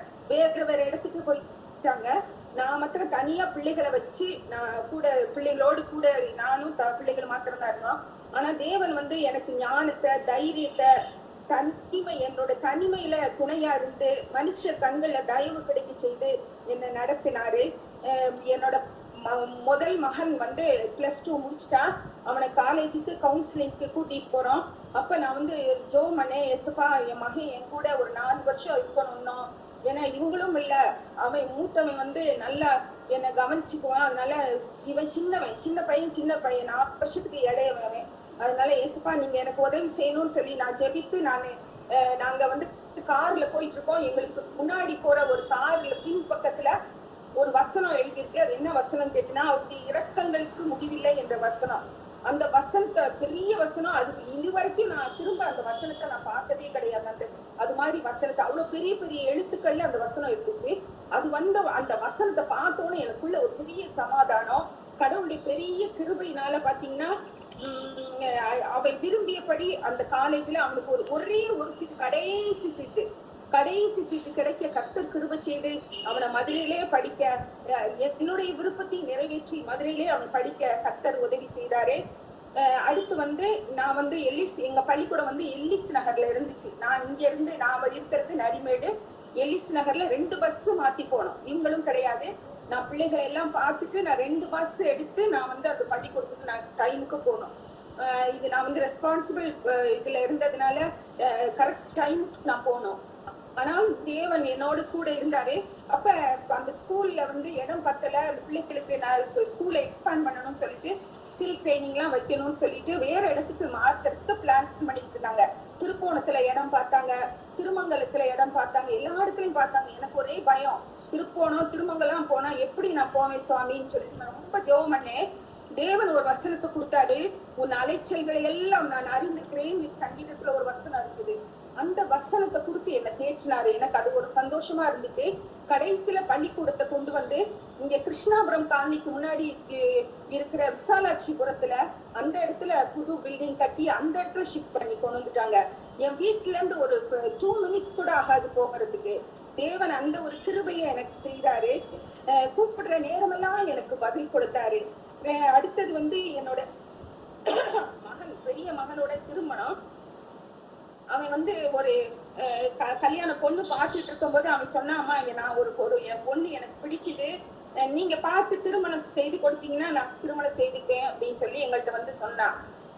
வேற இடத்துக்கு போயிட்டாங்க. நான் மாத்திரம் தனியா பிள்ளைகளை வச்சு நான் கூட பிள்ளைகளோடு கூட நானும் பிள்ளைகள் மாத்திரம் தான் இருந்தோம். ஆனா தேவன் வந்து எனக்கு ஞானத்தை, தைரியத்தை, தனிமை, என்னோட தனிமையில துணையா இருந்து மனுஷர் கண்கள்ல தயவு கிடைக்க செய்து என்னை நடத்தினாரு. என்னோட முதல் மகன் வந்து +2 முடிச்சுட்டா. அவனை காலேஜுக்கு கவுன்சிலிங்க்கு கூட்டிட்டு போறோம். அப்ப நான் வந்து ஜோம் பண்ணே, எஸ்ப்பா என் மகன் என் கூட ஒரு 4 வருஷம் இருக்கணும். ஏன்னா இவங்களும் இல்ல, அவன் மூத்தவன் வந்து நல்லா என்னை கவனிச்சுக்குவான். அதனால இவன் சின்ன பையன் 4 வருஷத்துக்கு இடையவன். அதனால ஏசப்பா நீங்க எனக்கு உதவி செய்யணும்னு சொல்லி நான் ஜெபித்து நாங்க வந்து கார்ல போயிட்டு இருக்கோம். எங்களுக்கு முன்னாடி போற ஒரு கார்ல பின் பக்கத்துல ஒரு வசனம் எழுதியிருக்கு. அது என்ன வசனம் கேட்டீங்கன்னா, அவருடைய இரக்கங்களுக்கு முடிவில்லை என்ற வசனம். அந்த வசனத்தை பெரிய வசனம். அது இதுவரைக்கும் நான் திரும்ப அந்த வசனத்தை நான் பார்த்ததே கிடையாது. அது மாதிரி வசனத்தை அவ்வளவு பெரிய பெரிய எழுத்துக்கள்ல அந்த வசனம் இருந்துச்சு. அது வந்து அந்த வசனத்தை பார்த்தோன்னு எனக்குள்ள ஒரு பெரிய சமாதானம். கடவுளுடைய பெரிய கிருபையினால பாத்தீங்கன்னா அவை விரும்பியபடி அந்த காலேஜ்ல அவனுக்கு ஒரே ஒரு சீட்டு, கடைசி சீட்டு கிடைக்க கர்த்தர் கிருபை செய்து அவனை மதுரையிலே படிக்க, என்னுடைய விருப்பத்தை நிறைவேற்றி மதுரையிலே அவன் படிக்க கர்த்தர் உதவி செய்தாரு. அடுத்து வந்து நான் வந்து எங்க பள்ளிக்கூடம் வந்து எல்லிஸ் நகர்ல இருந்துச்சு. நான் இங்க இருந்து நான் இருக்கிறது நரிமேடு. எல்லிஸ் நகர்ல 2 பஸ் மாத்தி போனோம். இவங்களும் கிடையாது. நான் பிள்ளைகளை எல்லாம் பார்த்துட்டு நான் 2 பஸ் எடுத்து நான் வந்து அந்த பள்ளிக்கூடத்துக்கு நான் டைமுக்கு போனோம். இது நான் வந்து ரெஸ்பான்சிபிள் இதுல இருந்ததுனால கரெக்ட் டைமுக்கு நான் போனோம். ஆனால் தேவன் என்னோட கூட இருந்தாரு. அப்ப அந்த ஸ்கூல்ல வந்து இடம் பத்தல, அந்த பிள்ளைகளுக்கு நான் ஸ்கூலை எக்ஸ்பேண்ட் பண்ணணும்னு சொல்லிட்டு ஸ்கில் ட்ரைனிங் எல்லாம் வைக்கணும்னு சொல்லிட்டு வேற இடத்துக்கு மாத்துறதுக்கு பிளான் பண்ணிட்டு இருந்தாங்க. திருப்போணத்துல இடம் பார்த்தாங்க, திருமங்கலத்துல இடம் பார்த்தாங்க, எல்லா இடத்துலயும் பார்த்தாங்க. எனக்கு ஒரே பயம், திருப்போணம் திருமங்கலம் போனா எப்படி நான் போவேன் சுவாமின்னு சொல்லிட்டு நான் ரொம்ப ஜெபம் பண்ணேன். தேவன் ஒரு வசனத்தை கொடுத்தாரு, உன் அலைச்சல்களை எல்லாம் நான் அறிந்துக்கிறேன். சங்கீதத்துல ஒரு வசனம் இருக்குது. அந்த வசனத்தை கொடுத்து என்ன தேற்றினாரு. எனக்கு அது ஒரு சந்தோஷமா இருந்துச்சு. கடைசியில பள்ளிக்கூடத்தை கொண்டு வந்து இங்க கிருஷ்ணாபுரம் காலனிக்கு முன்னாடி இருக்கிற விசாலாட்சிபுரத்துல அந்த இடத்துல புது பில்டிங் கட்டி அந்த இடத்துல ஷிஃப்ட் பண்ணி கொண்டு வந்துட்டாங்க. என் வீட்டுல இருந்து ஒரு 2 மினிட்ஸ் கூட ஆகாது போகிறதுக்கு. தேவன் அந்த ஒரு கிருபையை எனக்கு செய்தாரு. கூப்பிடுற நேரமெல்லாம் எனக்கு பதில் கொடுத்தாரு. அடுத்தது வந்து என்னோட பெரிய மகனோட திருமணம். அவன் வந்து ஒரு கல்யாண பொண்ணு பார்த்துட்டு இருக்கும் போது அவன் சொன்னாமா, நான் ஒரு என் பொண்ணு எனக்கு பிடிக்குது, நீங்க பார்த்து திருமணம் செய்து கொடுத்தீங்கன்னா நான் திருமணம் செய்துப்பேன் அப்படின்னு சொல்லி எங்கள்கிட்ட வந்து சொன்னான்.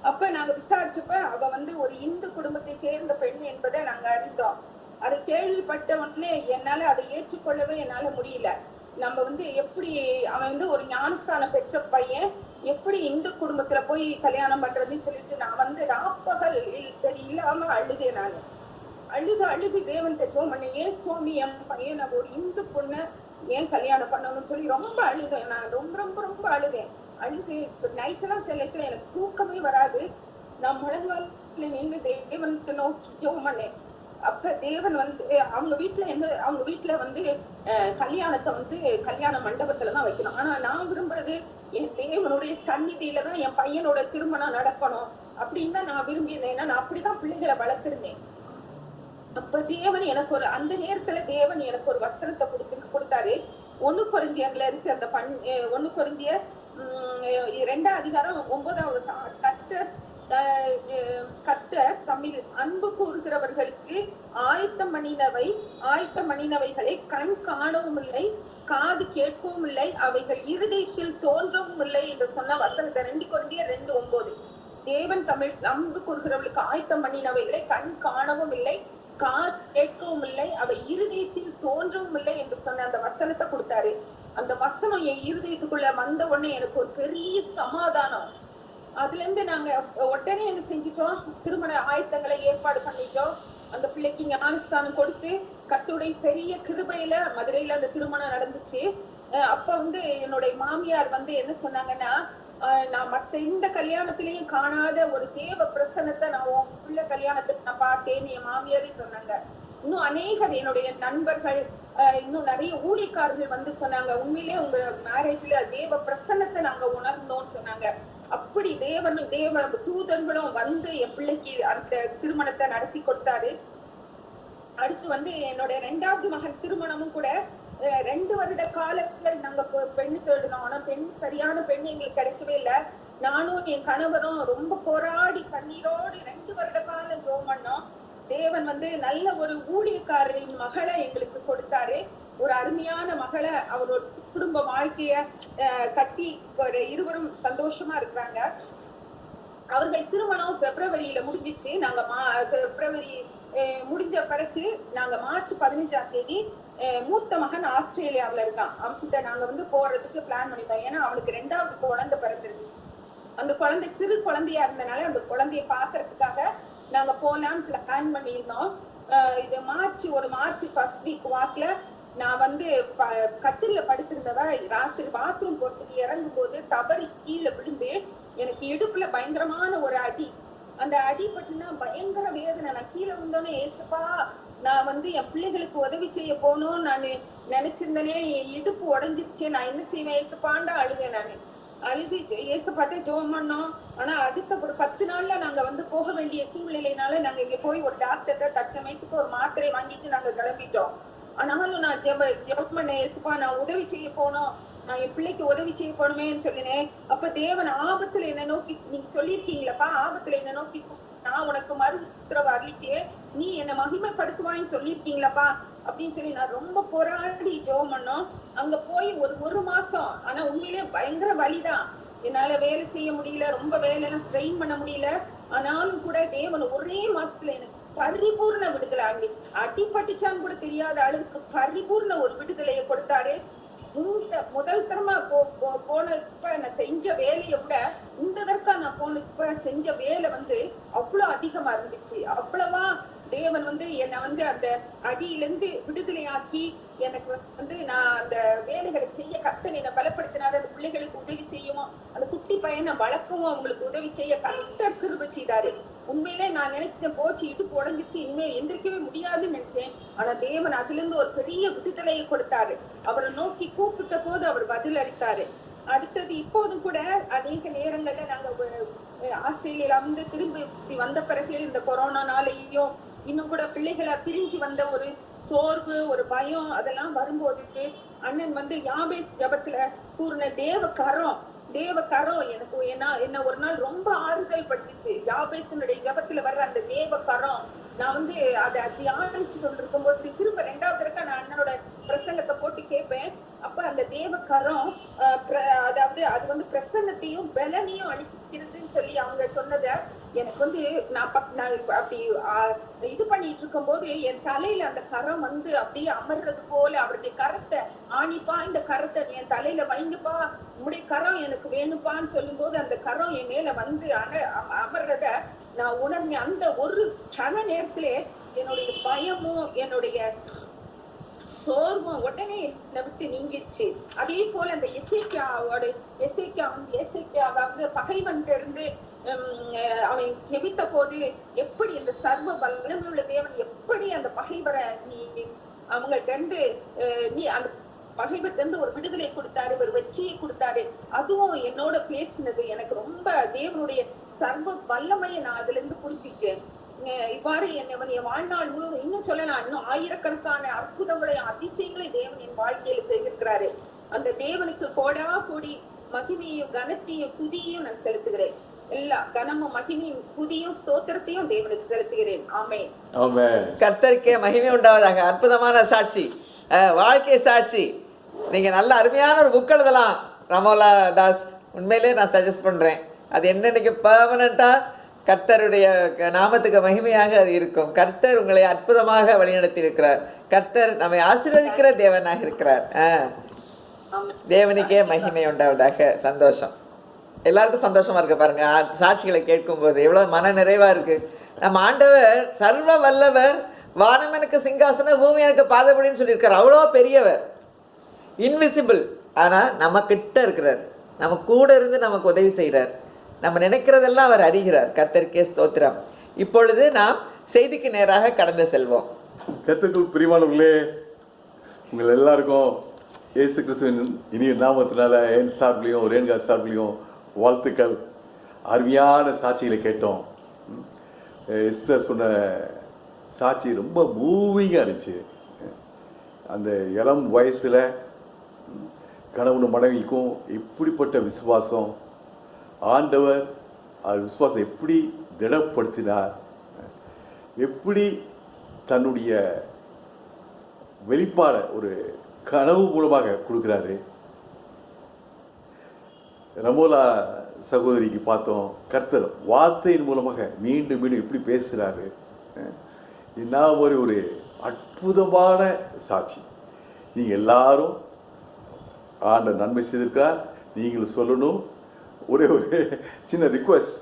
அப்ப நாங்க விசாரிச்சப்ப அவ வந்து ஒரு இந்து குடும்பத்தை சேர்ந்த பெண் என்பதை நாங்க அறிந்தோம். அதை கேள்விப்பட்ட உடனே என்னால அதை ஏற்றுக்கொள்ளவே என்னால முடியல. நம்ம வந்து எப்படி அவன் வந்து ஒரு ஞானஸ்தானம் பெற்ற பையன், எப்படி இந்து குடும்பத்துல போய் கல்யாணம் பண்றதுன்னு சொல்லிட்டு நான் வந்து ராப்பகல் இல்லாம அழுதேன். நான் அழுது தேவன் ஜெபம் பண்ணேன். ஏன் சுவாமி என் பையன் நான் ஒரு இந்து பொண்ணு ஏன் கல்யாணம் பண்ணணும்னு சொல்லி ரொம்ப அழுதேன். நான் ரொம்ப ரொம்ப ரொம்ப அழுது நைட்டெல்லாம் சில இடத்துல எனக்கு தூக்கமே வராது. நான் முழங்கால நின்று தேவனுக்கு நோக்கி ஜெபம் பண்ணேன். அப்ப தேவன் வந்து அவங்க வீட்டுல வந்து கல்யாணத்தை வந்து கல்யாண மண்டபத்துலதான் வைக்கணும். ஆனா நான் விரும்புறது என் தேவனுடைய சந்நிதியில தான் என் பையனோட திருமணம் நடக்கணும் அப்படின்னு தான் நான் விரும்பியிருந்தேன். ஏன்னா நான் அப்படிதான் பிள்ளைகளை வளர்த்திருந்தேன். அப்ப தேவன் எனக்கு அந்த நேரத்துல தேவன் எனக்கு ஒரு வசனத்தை கொடுத்தாரு. 1 கொரிந்தியர்ல இருக்கு அந்த 1 கொரிந்தியர் 2ஆம் அதிகாரம் 9வது கர்த்தர் தம்மில் அன்பு கூறுகிறவர்களுக்கு ஆயத்தம் பண்ணினவைகளை கண் காணவும் இல்லை, காது கேட்கவும் இல்லை, அவைகள் இருதயத்தில் தோன்றவும் இல்லை என்று சொன்ன வசனத்தை 2 கொரிந்தியர் 2:9. தேவன் தமிழ் அன்பு கூறுகிறவர்களுக்கு ஆயத்தம் பண்ணினவைகளை கண் காணவும் இல்லை, காது கேட்கவும் இல்லை, அவை இருதயத்தில் தோன்றவும் இல்லை என்று சொன்ன அந்த வசனத்தை கொடுத்தாரு. அந்த வசனம் என் இருதயத்துக்குள்ள வந்த உடனே எனக்கு ஒரு பெரிய சமாதானம். அதுல இருந்து நாங்க உடனே என்ன செஞ்சிட்டோம், திருமண ஆயத்தங்களை ஏற்பாடு பண்ணிட்டோம். அந்த பிள்ளைக்கு ஞானஸ்தானம் கொடுத்து கர்த்தருடைய பெரிய கிருபையில மதுரையில அந்த திருமணம் நடந்துச்சு. அப்ப என்னுடைய மாமியார் என்ன சொன்னாங்கன்னா, நான் மத்த இந்த கல்யாணத்திலயும் காணாத ஒரு தேவ பிரசன்னத்தை நான் உன் பிள்ளை கல்யாணத்துக்கு நான் பார்த்தேன்னு என் மாமியாரே சொன்னாங்க. இன்னும் அநேகர் என்னுடைய நண்பர்கள், இன்னும் நிறைய ஊழியக்காரர்கள் சொன்னாங்க, உண்மையிலே உங்க மேரேஜ்ல தேவ பிரசன்னத்தை நாங்க உணர்ந்தோம்னு சொன்னாங்க. அப்படி தேவ தூதர்களும் என் பிள்ளைக்கு அந்த திருமணத்தை நடத்தி கொடுத்தாரு. அடுத்து என்னோட 2வது மகன் திருமணமும் கூட 2 வருட காலங்கள் நாங்க பெண்ணு தேடினோம். ஆனா சரியான பெண் எங்களுக்கு கிடைக்கவே இல்லை. நானும் என் கணவரும் ரொம்ப போராடி கண்ணீரோடு 2 வருட காலம் ஜெபம் பண்ணோம். தேவன் நல்ல ஒரு ஊழியக்காரரின் மகளை எங்களுக்கு கொடுத்தாரு. ஒரு அருமையான மகளை, அவரோட குடும்ப வாழ்க்கைய கட்டி இருவரும் சந்தோஷமா இருக்கிறாங்க. அவர்கள் திருமணம் பிப்ரவரியில முடிஞ்சிச்சு. நாங்க பிப்ரவரி முடிஞ்ச பிறகு நாங்க மார்ச் 15ஆம் தேதி மூத்த மகன் ஆஸ்திரேலியாவில இருக்கான். அவன்கிட்ட நாங்க போறதுக்கு பிளான் பண்ணிட்டோம். ஏன்னா அவனுக்கு 2வது குழந்தை பிறந்திருந்துச்சு. அந்த குழந்தை சிறு குழந்தையா இருந்தனால அந்த குழந்தைய பாக்குறதுக்காக நாங்க போலான்னு பிளான் பண்ணியிருந்தோம். இது மார்ச் 1 வீக் வாக்குல நான் கட்டில படுத்திருந்தவ ராத்திரி பாத்ரூம் போறதுக்கு இறங்கும் போது தவறி கீழே விழுந்து எனக்கு இடுப்புல பயங்கரமான ஒரு அடி. அந்த அடி பட்டுனா பயங்கர வேதனை. நான் கீழே விழுந்தோன்னே, ஏசப்பா நான் என் பிள்ளைகளுக்கு உதவி செய்ய போகணும் நான் நினைச்சிருந்தேனே, என் இடுப்பு உடஞ்சிருச்சு, நான் என்ன செய்வேன் ஏசப்பாண்டா அழுதேன். நான் அழுது ஏசப்பாட்டே ஜெபம் பண்ணோம். ஆனா அடுத்த ஒரு 10 நாள்ல நாங்க போக வேண்டிய சூழ்நிலையினால நாங்க இங்க போய் ஒரு டாக்டர்கிட்ட தற்சமயத்துக்கு ஒரு மாத்திரை வாங்கிட்டு நாங்க கிளம்பிட்டோம். ஆனாலும் நான் ஜெபம் பண்ண, ஏசப்பா நான் உதவி செய்ய போனோம், நான் என் பிள்ளைக்கு உதவி செய்ய போனோமேன்னு சொல்லினேன். அப்ப தேவன் ஆபத்துல என்ன நோக்கி, நீங்க சொல்லியிருக்கீங்களப்பா, ஆபத்துல என்ன நோக்கி நான் உனக்கு மறு உத்தரவு அறிவிச்சே, நீ என்ன மகிமைப்படுத்துவான்னு சொல்லியிருக்கீங்களப்பா அப்படின்னு சொல்லி நான் ரொம்ப போராடி ஜெபம் பண்ணோம். அங்க போய் ஒரு மாசம், ஆனா உண்மையிலே பயங்கர வலிதான். என்னால வேலை செய்ய முடியல, ரொம்ப வேலையெல்லாம் ஸ்ட்ரெயின் பண்ண முடியல. ஆனாலும் கூட தேவன் ஒரே மாசத்துல எனக்கு பரிபூர்ண விடுதலை, அடிபட்டுச்சான்னு கூட தெரியாத அளவுக்கு பரிபூர்ண ஒரு விடுதலையை கொடுத்தாரு. முதல் தரமா போனப்ப நான் செஞ்ச வேலையை விட இந்த தடவை நான் போனப்ப செஞ்ச வேலை அவ்வளவு அதிகமா இருந்துச்சு. அவ்வளவா தேவன் என்னை அந்த அடியிலிருந்து விடுதலையாக்கி எனக்கு நான் அந்த வேலைகளை செய்ய கர்த்தர் என்னை பலப்படுத்தினாரு. அந்த பிள்ளைகளுக்கு உதவி செய்யவும், அந்த குட்டி பையனை வளர்க்கவும், அவங்களுக்கு உதவி செய்ய கர்த்தர் கிருபை செய்தாரு. உண்மையிலே நான் நினைச்சிட்டேன், போச்சு இடுப்பு உடஞ்சிச்சு, இனிமே எந்திரிக்கவே முடியாதுன்னு நினைச்சேன். ஆனா தேவன் அதுல இருந்து ஒரு பெரிய விடுதலையை கொடுத்தாரு. அவரை நோக்கி கூப்பிட்ட போது அவர் பதில் அளித்தாரு. அடுத்தது இப்போதும் கூட அநேக நேரங்கள்ல நாங்க ஆஸ்திரேலியால திரும்பி வந்த பிறகு இந்த கொரோனானாலேயும் இன்னும் கூட பிள்ளைகளை பிரிஞ்சு வந்த ஒரு சோர்வு, ஒரு பயம், அதெல்லாம் வரும்போது அண்ணன் யாபேஸ் ஜபத்துல கூறின தேவ கரம் எனக்கு என்ன ஒரு நாள் ரொம்ப ஆறுதல் பட்டுச்சு. யாபேசனுடைய ஜபத்துல வர்ற அந்த தேவ கரம் நான் அதை தியானிச்சு கொண்டிருக்கும் போது திரும்ப 2வது தடவை நான் அண்ணனோட பிரசங்கத்தை போட்டு கேட்பேன். அப்ப அந்த தேவ கரம் அதாவது அது பிரசன்னத்தையும் பலனையும் அளிக்கிறதுன்னு சொல்லி அவங்க சொன்னத எனக்கு நான் அப்படி இது பண்ணிட்டு இருக்கும் போது என் தலையில அந்த கரம் அப்படியே அமர்றது போல, அவருடைய கரத்தை ஆணிப்பா, இந்த கரத்தை என் தலையில வைங்கப்பா, உங்களுடைய கரம் எனக்கு வேணுப்பான்னு சொல்லும் போது அந்த கரம் என் மேல அமர்றத நான் உணர்ந்தேன். அந்த ஒரு கண நேரத்திலே என்னுடைய பயமும் என்னுடைய சோர்வும் உடனே என்னை விட்டு நீங்கிடுச்சு. அதே போல அந்த எசேக்கியா பகைவன் இருந்து அவன் ஜெபித்த போது எப்படி இந்த சர்வ வல்லமையுள்ள தேவன் எப்படி அந்த பகைவரை அவங்கள்ட்ட இருந்து அந்த பகைவர்கிட்ட இருந்து ஒரு விடுதலை கொடுத்தாரு, ஒரு வெற்றியை கொடுத்தாரு. அதுவும் என்னோட பேசினது எனக்கு ரொம்ப தேவனுடைய சர்வ வல்லமையை நான் அதுல இருந்து புரிஞ்சுக்கிட்டேன். இவ்வாறு என் வாழ்நாள் முழுவதும் இன்னும் சொல்லலாம், இன்னும் ஆயிரக்கணக்கான அற்புதங்களை அதிசயங்களை தேவன் என் வாழ்க்கையில செய்திருக்கிறாரு. அந்த தேவனுக்கு கோடா கோடி மகிமையும் கனத்தையும் துதியையும் நான் செலுத்துகிறேன். எல்லா கனமும் மகிமையும் துதியும் ஸ்தோத்திரத்தையும் தேவனுக்கு செலுத்துகிறேன். ஆமென். ஆமென். கர்த்தருக்கே மகிமை உண்டாவதாக. அற்புதமான சாட்சி, வாழ்க்கை சாட்சி. நீங்கள் நல்ல அருமையான ஒரு புக் எழுதலாம் ரமோலா தாஸ். உண்மையிலே நான் சஜஸ்ட் பண்ணுறேன். அது என்னன்னைக்கு பர்மனண்ட்டாக கர்த்தருடைய நாமத்துக்கு மகிமையாக அது இருக்கும். கர்த்தர் உங்களை அற்புதமாக வழிநடத்தி இருக்கிறார். கர்த்தர் நம்மை ஆசீர்வதிக்கிற தேவனாக இருக்கிறார். தேவனுக்கே மகிமை உண்டாவதாக. சந்தோஷம். எல்லாருக்கும் சந்தோஷமாக இருக்குது பாருங்கள் சாட்சிகளை கேட்கும்போது. எவ்வளோ மன நிறைவாக இருக்குது. நம்ம ஆண்டவர் சர்வ வல்லவர், வானம் எனக்கு சிங்காசனம் பூமி எனக்கு பாதபடின்னு சொல்லியிருக்கார். அவ்வளோ பெரியவர், இன்விசிபிள். ஆனால் நம்ம கிட்ட இருக்கிறார், நம்ம கூட இருந்து நமக்கு உதவி செய்கிறார். நம்ம நினைக்கிறதெல்லாம் அவர் அறிகிறார். கர்த்தருக்கே ஸ்தோத்திரம். இப்பொழுது நாம் செய்திக்கு நேராக கடந்து செல்வோம். கர்த்தருக்குள் பிரியமானவர்களே, உங்கள் எல்லாருக்கும் இயேசு கிறிஸ்துவின் இனிய நாமத்தினால என் சார்பிலையும் ரேணுகா சார்பிலையும் வாழ்த்துக்கள். அருமையான சாட்சிகளை கேட்டோம். எஸ்தர் சொன்ன சாட்சி ரொம்ப மூவிங்காக இருந்துச்சு. அந்த இளம் வயசில் கணவனும் மனைவிக்கும் எப்படிப்பட்ட விசுவாசம், ஆண்டவர் அது விசுவாசம் எப்படி திடப்படுத்தினார், எப்படி தன்னுடைய வெளிப்பாடை ஒரு கனவு மூலமாக கொடுக்குறாரு. ரமோலா சகோதரிக்கு பார்த்தோம், கர்த்தர் வார்த்தையின் மூலமாக மீண்டும் மீண்டும் எப்படி பேசுகிறாரு. என்ன ஒரு அற்புதமான சாட்சி. நீங்கள் எல்லாரும் ஆண்டவர் நன்மை செய்திருக்கிறார், நீங்களும் சொல்லணும். ஒரே ஒரு சின்ன ரிக்வெஸ்ட்,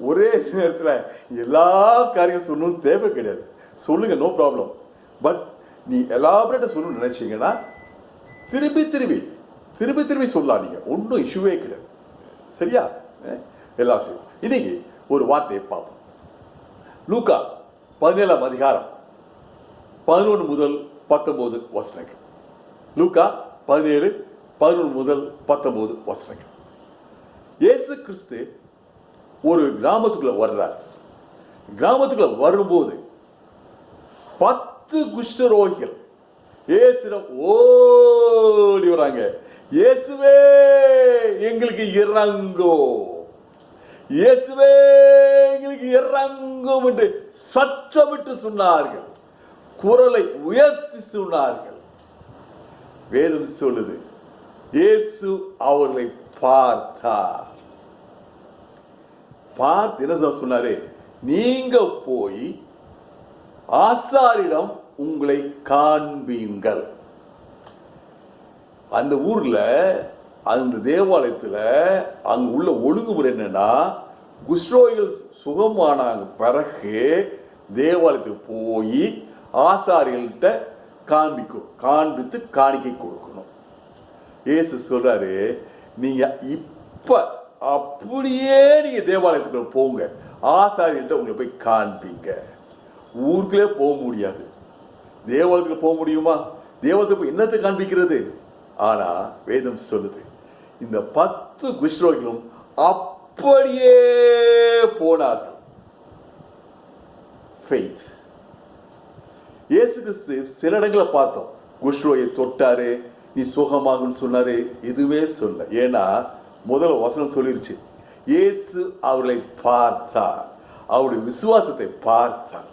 ஒரே நேரத்தில் எல்லா காரியம் சொல்லணும்னு தேவை கிடையாது. சொல்லுங்கள், நோ ப்ராப்ளம். பட் நீ எலாபரேட்டாக சொல்லணும்னு நினச்சிங்கன்னா திருப்பி திருப்பி திருப்பி திருப்பி சொல்லலாம். நீங்கள் ஒன்றும் இஷ்யூவே கிடையாது. சரியா? எல்லாம் செய்யும். இன்னைக்கு ஒரு வார்த்தையை பார்ப்போம். லூக்கா 17ஆம் அதிகாரம் 11 முதல் 19 வசனங்கள். லூக்கா 17, 11 முதல் 19 வசனங்கள். இயேசு கிறிஸ்து ஒரு கிராமத்துக்குள்ள வர்றார். கிராமத்துக்குள்ள வரும்போது 10 குஷ்டரோகிகள் இயேசுவிடம் ஓடி வராங்க. இயேசுவே எங்களுக்கு இறங்கோ, இயேசுவே எங்களுக்கு இறங்கும் என்று சத்தமிட்டு சொன்னார்கள். குரலை உயர்த்தி சொன்னார்கள். வேதம் சொல்லுது, இயேசு அவர்களை பார்த்தார். பார்த்து என்ன சொன்னாரு? நீங்க போய் ஆசாரிடம் உங்களை காண்பீங்கள். அந்த ஊர்ல அந்த தேவாலயத்தில் அங்க உள்ள ஒழுங்குமுறை என்னன்னா, குஷ்ரோகிகள் சுகமானாங்க பிறகு தேவாலயத்துக்கு போய் ஆசாரிகள்கிட்ட காண்பித்து காணிக்கை கொடுக்கணும். இயேசு சொல்றாரு, நீங்க இப்ப அப்படியே நீங்க தேவாலயத்துக்குள்ள போங்க, ஆசாரிகள்கிட்ட உங்களை போய் காண்பீங்க. ஊருக்குள்ளே போக முடியாது. தேவாலயத்துக்கு போக முடியுமா? தேவாலயத்துக்கு போய் என்னத்தை காண்பிக்கிறது? ஆனா வேதம் சொல்லுது, இந்த 10 குஷ்ரோகிகளும் அப்படியே போனார்கள். ஃபெய்த். இயேசு கிறிஸ்து சில இடங்களை பார்த்தோம், குஷ்ரோயை தொட்டாரு, நீ சுகமாகுன்னு சொன்னாரு. எதுவுமே சொல்ல. ஏன்னா முதல் வசனம் சொல்லிருச்சு, இயேசு அவர்களை பார்த்தார், அவருடைய விசுவாசத்தை பார்த்தார்.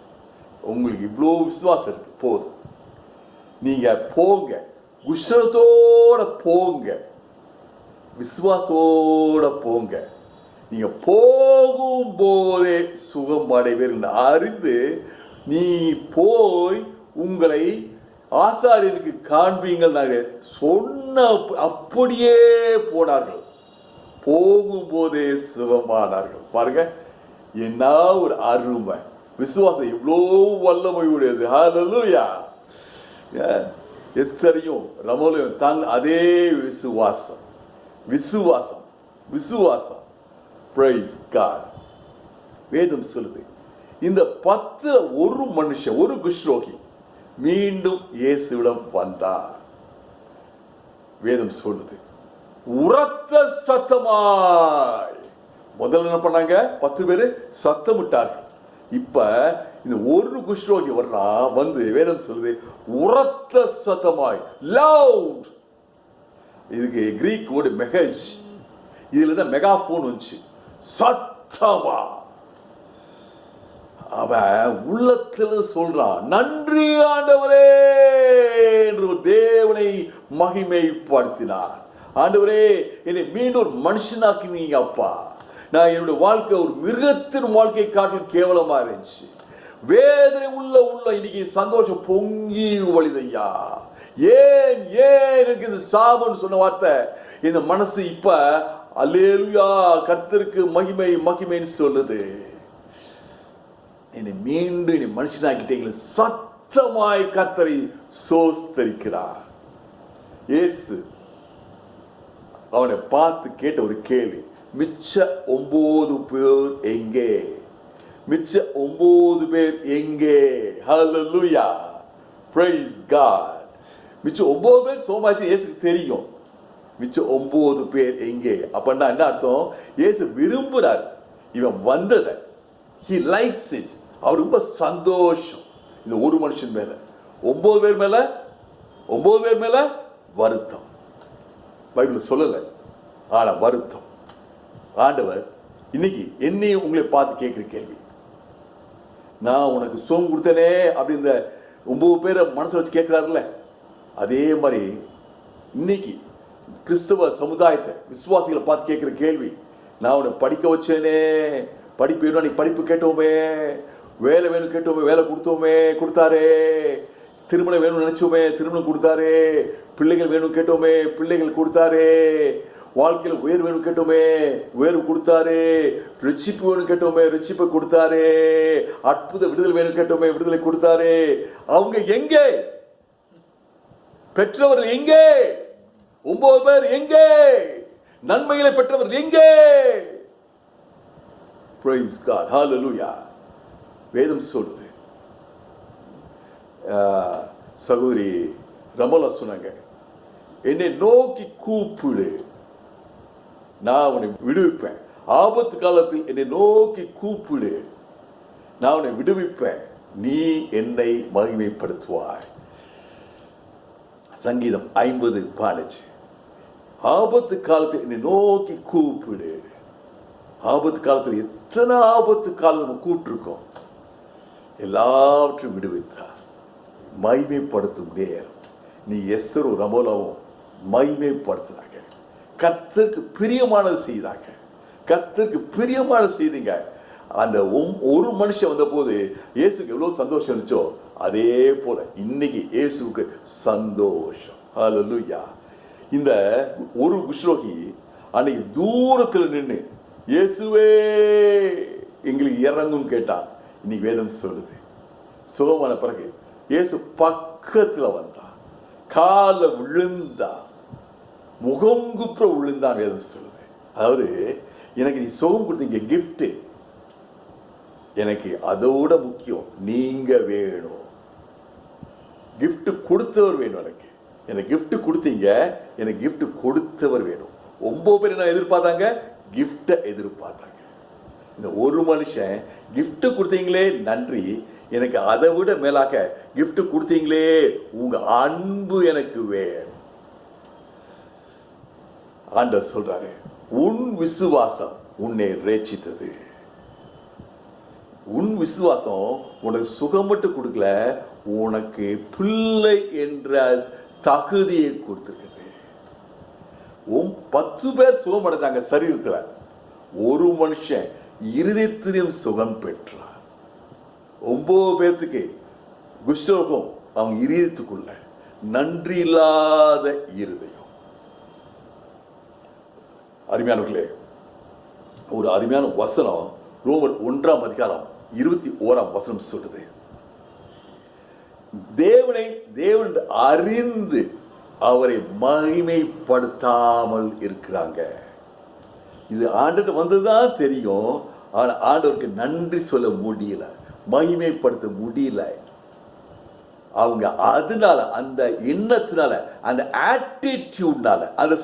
உங்களுக்கு இவ்வளோ விசுவாசம் இருக்கு, போதும், நீங்க போங்க, குஷ்ரத்தோட போங்க, விசுவாசத்தோட போங்க. நீங்க போகும்போதே சுகம் அடைவீர்கள் அறிந்து நீ போய் உங்களை ஆசாரியனுக்கு காண்பீங்கள் சொன்ன அப்படியே போனார்கள். போகும்போதே சுகமானார்கள். பாருங்க, என்ன ஒரு அருமை! விசுவாசம் இவ்வளோ வல்லமை உடையது. ஹல்லேலூயா! எஸ்தரையும் ரமோலையும் தாங்க அதே விசுவாசம், விசுவாசம், விசுவாசம். Praise God. வேதம் சொல்லுது, இந்த 10 ஒரு மனுஷன், ஒரு குஷ்ரோகி மீண்டும் இயேசுவிடம் வந்தார். வேதம் சொல்லுது, உரத்த சத்தமாய். முதல்ல என்ன பண்ணாங்க? 10 பேர் சத்தமிட்டார்கள். இப்ப இந்த ஒரு குஷ்ரோகி வர்றா வந்து வேதம் சொல்லுது உரத்த சத்தமாய் லவுட். இதுக்கு கிரீக் வேர்டு மெகஸ், இதுல தான் மெகாபோன் வந்துச்சு. சத்தமா அவன் உள்ளத்துல சொல்றான், நன்றி ஆண்டவரே என்று தேவனை மகிமைப்படுத்தினார். ஆண்டவரே, என்னை மீண்டும் ஒரு மனுஷனாக்கினீங்க அப்பா. நான் என்னுடைய வாழ்க்கை ஒரு மிருகத்தின் வாழ்க்கை காட்டில் கேவலமா இருந்துச்சு. வேதனை உள்ள இன்னைக்கு சந்தோஷம் பொங்கி வழிதையா. ஏன் எனக்கு இந்த சாபம்னு சொன்ன வார்த்தை இந்த மனசு இப்ப அல்லேலூயா கர்த்தருக்கு மகிமை மகிமைன்னு சொல்லுது. என்னை மீண்டும் என்னை மனுஷனாக்கிட்டீங்களே சத்தமாய் கர்த்தரை சோஸ்தரிக்கிறார். இயேசு அவனை பார்த்து கேட்ட ஒரு கேள்வி, மிச்ச 9 பேர் எங்கே? மிச்ச 9 பேர் எங்கே? ஹல்லேலூயா, பிரைஸ் காட். மிச்ச 9 பேர் சோமாச்சு இயேசுக்கு தெரியும். மிச்ச 9 பேர் எங்கே? அப்படின்னா என்ன அர்த்தம்? இயேசு விரும்புறார் இவன் வந்ததை. he likes it. அவர் ரொம்ப சந்தோஷம் இந்த ஒரு மனுஷன் மேல. 9 பேர் மேல வருத்தம் பைபிள் சொல்லல, ஆனா வருத்தம். ஆண்டவர் இன்னைக்கு என்னையும் உங்களை பார்த்து கேட்கிற கேள்வி, நான் உனக்கு சுகம் கொடுத்தனே அப்படி இந்த 9 பேரை மனசுல வச்சு கேட்கிறாருல்ல, அதே மாதிரி இன்னைக்கு கிறிஸ்தவ சமுதாயத்தை விசுவாசிகளை பார்த்து கேட்கிற கேள்வி, நான் உன்னை படிக்க வச்சேனே, படிப்பு வேணும் நீ படிப்பு கேட்டோமே, வேலை வேணும் கேட்டோமே வேலை கொடுத்தாரே, திருமணம் வேணும்னு நினைச்சோமே திருமணம் கொடுத்தாரே, பிள்ளைகள் வேணும் கேட்டோமே பிள்ளைகள் கொடுத்தாரே, வாழ்க்கையில் உயர் வேணும் கேட்டோமே உயர்வு கொடுத்தாரே, ரிச்சிப்பு வேணும் கேட்டோமே ரிச்சிப்பை கொடுத்தாரே, அற்புத விடுதலை வேணும் கேட்டோமே விடுதலை கொடுத்தாரே. அவங்க எங்கே? பெற்றவர்கள் எங்கே? 9 பேர் எங்கே? நன்மைகளை பெற்றவர்கள் எங்கே? Praise God, hallelujah. வேதம் சொல்லுது, சகோதரி ரமலா சொன்னாங்க, என்னை நோக்கி கூப்பிடு நான் உன்னை விடுவிப்பேன். ஆபத்து காலத்தில் என்னை நோக்கி கூப்பிடு நான் உன்னை விடுவிப்பேன், நீ என்னை மகிமைப்படுத்துவாய். சங்கீதம் 50:15. ஆபத்து காலத்தில் என்னை நோக்கி கூப்பிடு. ஆபத்து காலத்தில் எத்தனை ஆபத்து காலம் நம்ம கூப்பிட்டுருக்கோம், எல்லாவற்றையும் விடுவித்தார். மகிமைப்படுத்தும் நேரம். நீ எஸ்தரும் ரமோலாவும் மகிமைப்படுத்தினாங்க, கர்த்தருக்கு பிரியமானது செய்தாங்க, கர்த்தருக்கு பிரியமானது செய்தீங்க. அந்த ஒரு மனுஷன் வந்த போது இயேசுக்கு எவ்வளவு சந்தோஷம் இருந்துச்சோ அதே போல இன்னைக்கு இயேசுக்கு சந்தோஷம். ஹல்லேலூயா. இந்த ஒரு குஷ்ரோகி அன்னைக்கு தூரத்தில் நின்று இயேசுவே எங்களுக்கு இறங்கும் கேட்டான். இன்னைக்கு வேதம் சொல்லுது, சுகமான பிறகு இயேசு பக்கத்தில் வந்தான், கால விழுந்தா, முகங்குப்புற விழுந்தான். வேதம் சொல்லுது, அதாவது எனக்கு நீ சுகம் கொடுத்தீங்க கிஃப்ட், எனக்கு அதோட முக்கியம் நீங்க வேணும். கிஃப்ட் கொடுத்தவர் வேணும். எனக்கு கிஃப்ட் கொடுத்தீங்க, எனக்கு கிஃப்ட் கொடுத்தவர் வேணும். 9 பேர் என்ன எதிர்பார்த்தாங்க? கிஃப்டை எதிர்பார்த்தாங்க. இந்த ஒரு மனுஷன் கிஃப்ட் கொடுத்தீங்களே நன்றி, எனக்கு அதை விட மேலாக கிஃப்ட் கொடுத்தீங்களே உங்க அன்பு எனக்கு வேணும். ஆண்டவர் சொல்றாரு, உன் விசுவாசம் உன்னை ரட்சித்தது. உன் விசுவாசம் உனக்கு சுகம் மட்டும் கொடுக்கல, உனக்கு பிள்ளை என்ற தகுதியை கொடுத்துருக்குது. 10 பேர் சுகம் அடைஞ்சாங்க சரீரத்தில், ஒரு மனுஷன் இருதயத்திலும் சுகம் பெற்றார். 9 பேர்த்துக்கு குஷ்ரோகம் அவங்க இருதயத்துக்குள்ள நன்றி இல்லாத இருதயம். அருமையானவர்களே, ஒரு அருமையான வசனம் ரோமர் 1:21 சொல்லுது, தேவனை தேவன் அறிந்து அவரை மகிமைப்படுத்தாமல் இருக்கிறாங்க. இது ஆண்டு வந்ததுதான் தெரியும், ஆனா ஆண்டவருக்கு நன்றி சொல்ல முடியல, மகிமைப்படுத்த முடியல. அவங்க அதனால அந்த எண்ணத்தினால அந்த ஆட்டிடியூட்னால அந்த